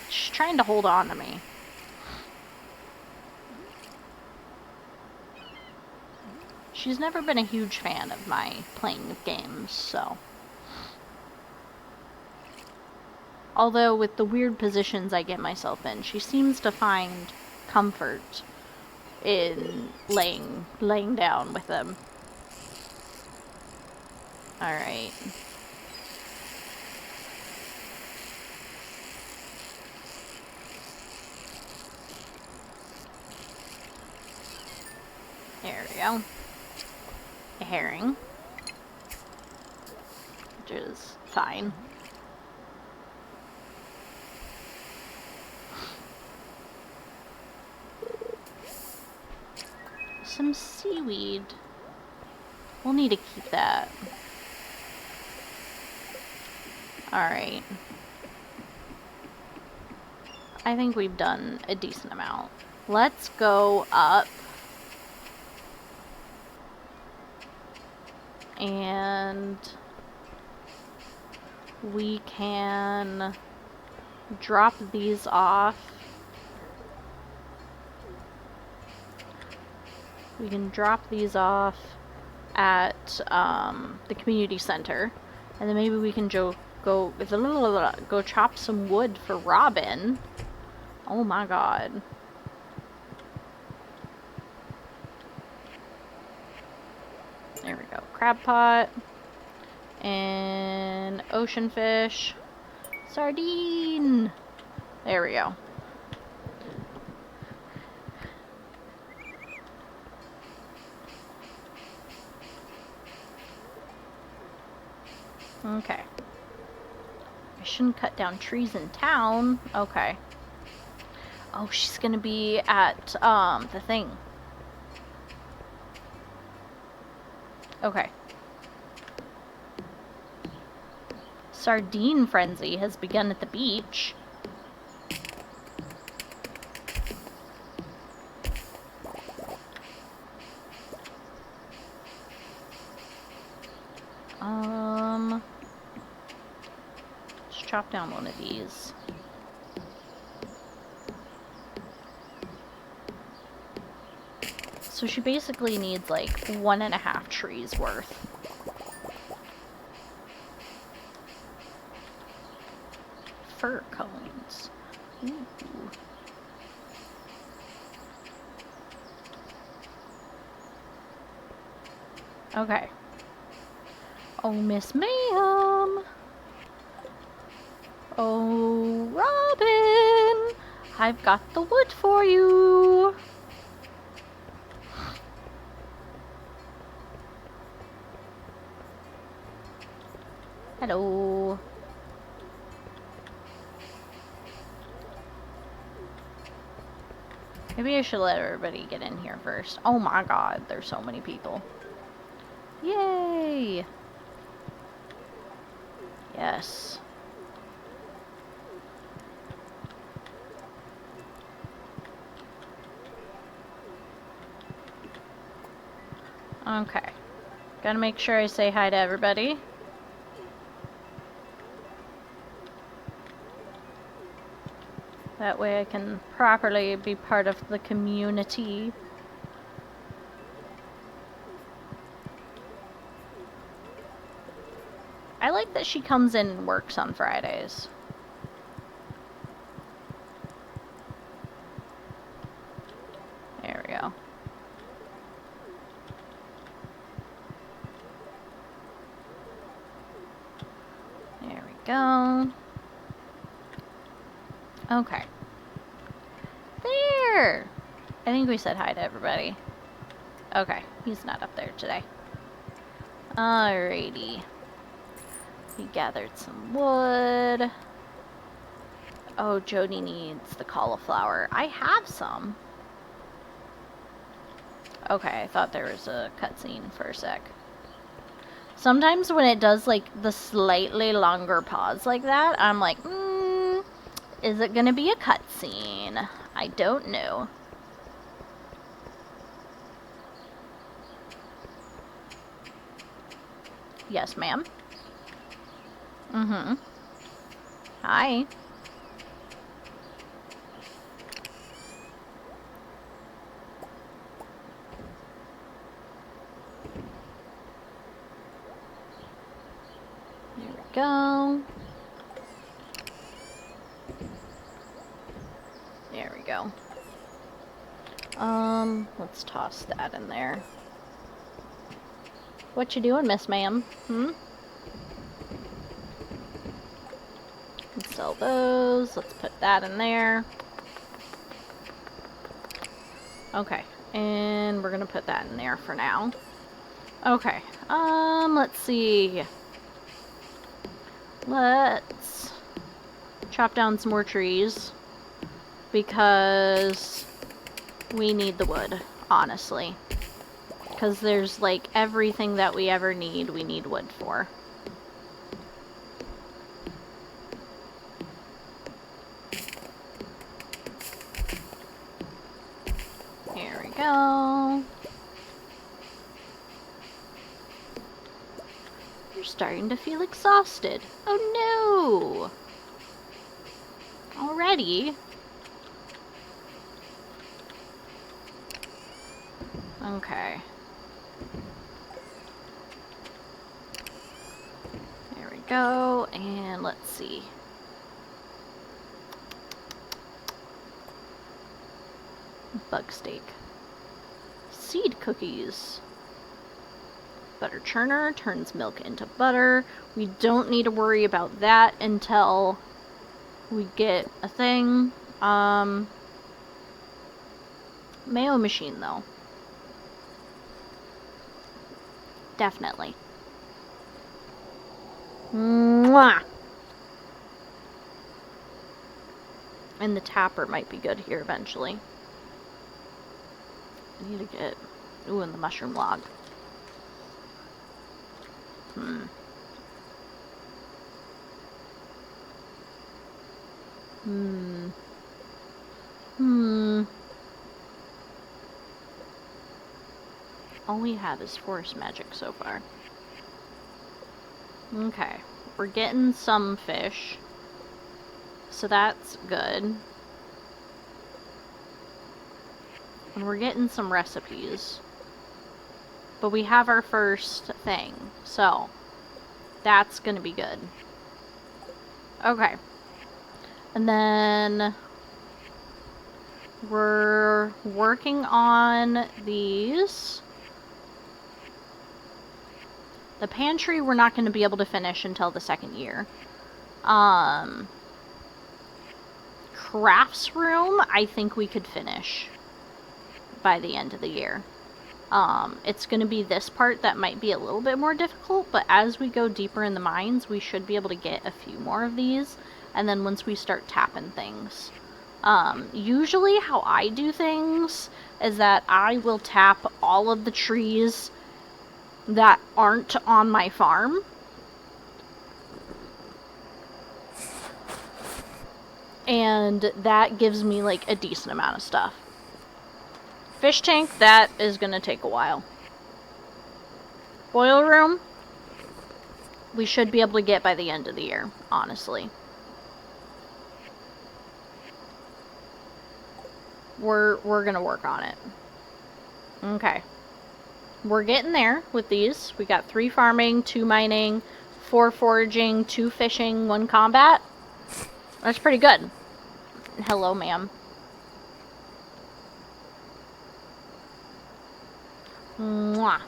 She's trying to hold on to me. She's never been a huge fan of my playing games, so. Although with the weird positions I get myself in, she seems to find comfort in laying down with them. Alright. There we go. A herring. Which is fine. Some seaweed. We'll need to keep that. Alright. I think we've done a decent amount. Let's go up. And we can drop these off. We can drop these off at the community center. And then maybe we can go chop some wood for Robin. Oh my god. There we go. Crab pot. And ocean fish. Sardine! There we go. Okay. I shouldn't cut down trees in town. Okay. Oh, she's gonna be at, the thing. Okay. Sardine frenzy has begun at the beach. Let's chop down one of these. So she basically needs like 1.5 trees worth. Fir cones. Ooh. Okay. Oh, Miss Mayhem. Oh, Robin. I've got the wood for you. Hello. Maybe I should let everybody get in here first. Oh my god, there's so many people. Yay! Yes. Okay. Gotta make sure I say hi to everybody. That way I can properly be part of the community. I like that she comes in and works on Fridays. There we go. There we go. Okay. There! I think we said hi to everybody. Okay, he's not up there today. Alrighty. We gathered some wood. Oh, Jody needs the cauliflower. I have some. Okay, I thought there was a cutscene for a sec. Sometimes when it does, like, the slightly longer pause like that, I'm like, is it gonna be a cutscene? I don't know. Yes, ma'am. Mm-hmm. Hi. There we go. go. Let's toss that in there. What you doing, Miss Ma'am? Let's sell those. Let's put that in there. Okay, and we're gonna put that in there for now. Okay, let's see. Let's chop down some more trees because we need the wood, honestly. Because there's like everything that we ever need, we need wood for. Here we go. You're starting to feel exhausted. Oh no! Already? Okay. There we go, and let's see. Bug steak. Seed cookies. Butter churner turns milk into butter. We don't need to worry about that until we get a thing. Mayo machine, though. Definitely. Mwah! And the tapper might be good here eventually. I need to get... Ooh, and the mushroom log. All we have is forest magic so far. Okay. We're getting some fish. So that's good. And we're getting some recipes. But we have our first thing. So, that's gonna be good. Okay. And then we're working on these. The pantry we're not going to be able to finish until the second year. Crafts room, I think we could finish by the end of the year. It's going to be this part that might be a little bit more difficult, but as we go deeper in the mines, we should be able to get a few more of these, and then once we start tapping things. Usually how I do things is that I will tap all of the trees that aren't on my farm. And that gives me like a decent amount of stuff. Fish tank, that is gonna take a while. Boil room, we should be able to get by the end of the year, honestly. We're gonna work on it. Okay. We're getting there with these. We got 3 farming, 2 mining, 4 foraging, 2 fishing, 1 combat. That's pretty good. Hello, ma'am. Mwah.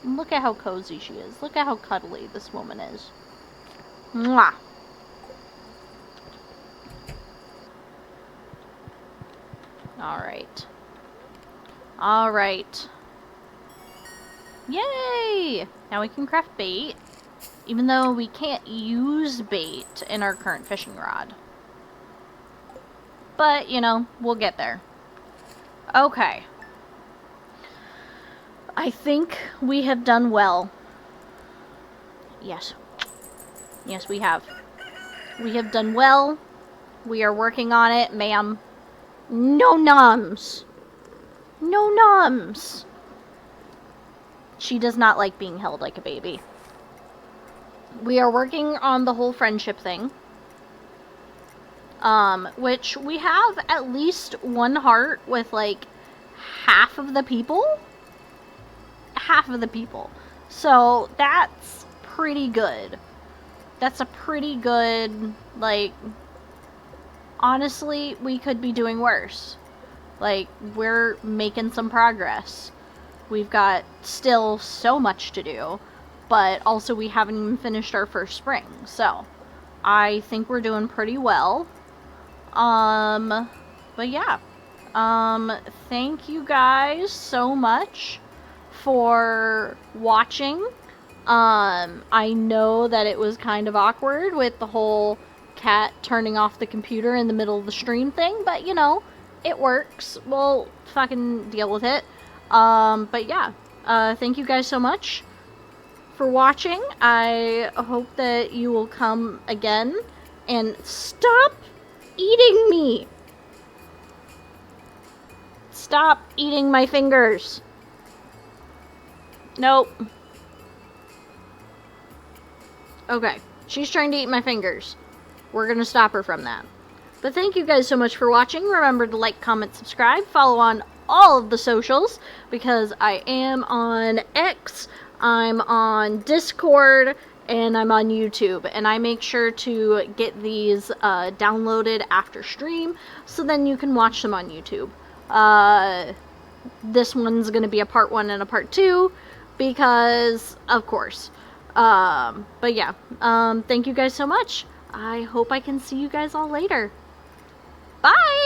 Look at how cozy she is. Look at how cuddly this woman is. Mwah. Alright. Alright. Yay! Now we can craft bait, even though we can't use bait in our current fishing rod. But, you know, we'll get there. Okay. I think we have done well. Yes. Yes, we have. We have done well. We are working on it, ma'am. No nums! No nums! She does not like being held like a baby. We are working on the whole friendship thing. Which we have at least 1 heart with, like, half of the people. Half of the people. So, that's pretty good. That's a pretty good, like, honestly, we could be doing worse. Like, we're making some progress. We've got still so much to do, but also we haven't even finished our first spring. So, I think we're doing pretty well. But yeah. Thank you guys so much for watching. I know that it was kind of awkward with the whole cat turning off the computer in the middle of the stream thing, but you know, it works. We'll fucking deal with it. But yeah, thank you guys so much for watching. I hope that you will come again and stop eating me. Stop eating my fingers. Nope. Okay, she's trying to eat my fingers. We're gonna stop her from that. But thank you guys so much for watching. Remember to like, comment, subscribe, follow on all of the socials, because I am on X, I'm on Discord, and I'm on YouTube. And I make sure to get these downloaded after stream, so then you can watch them on YouTube. This one's gonna be a part 1 and a part 2, because, of course. But yeah, thank you guys so much. I hope I can see you guys all later. Bye!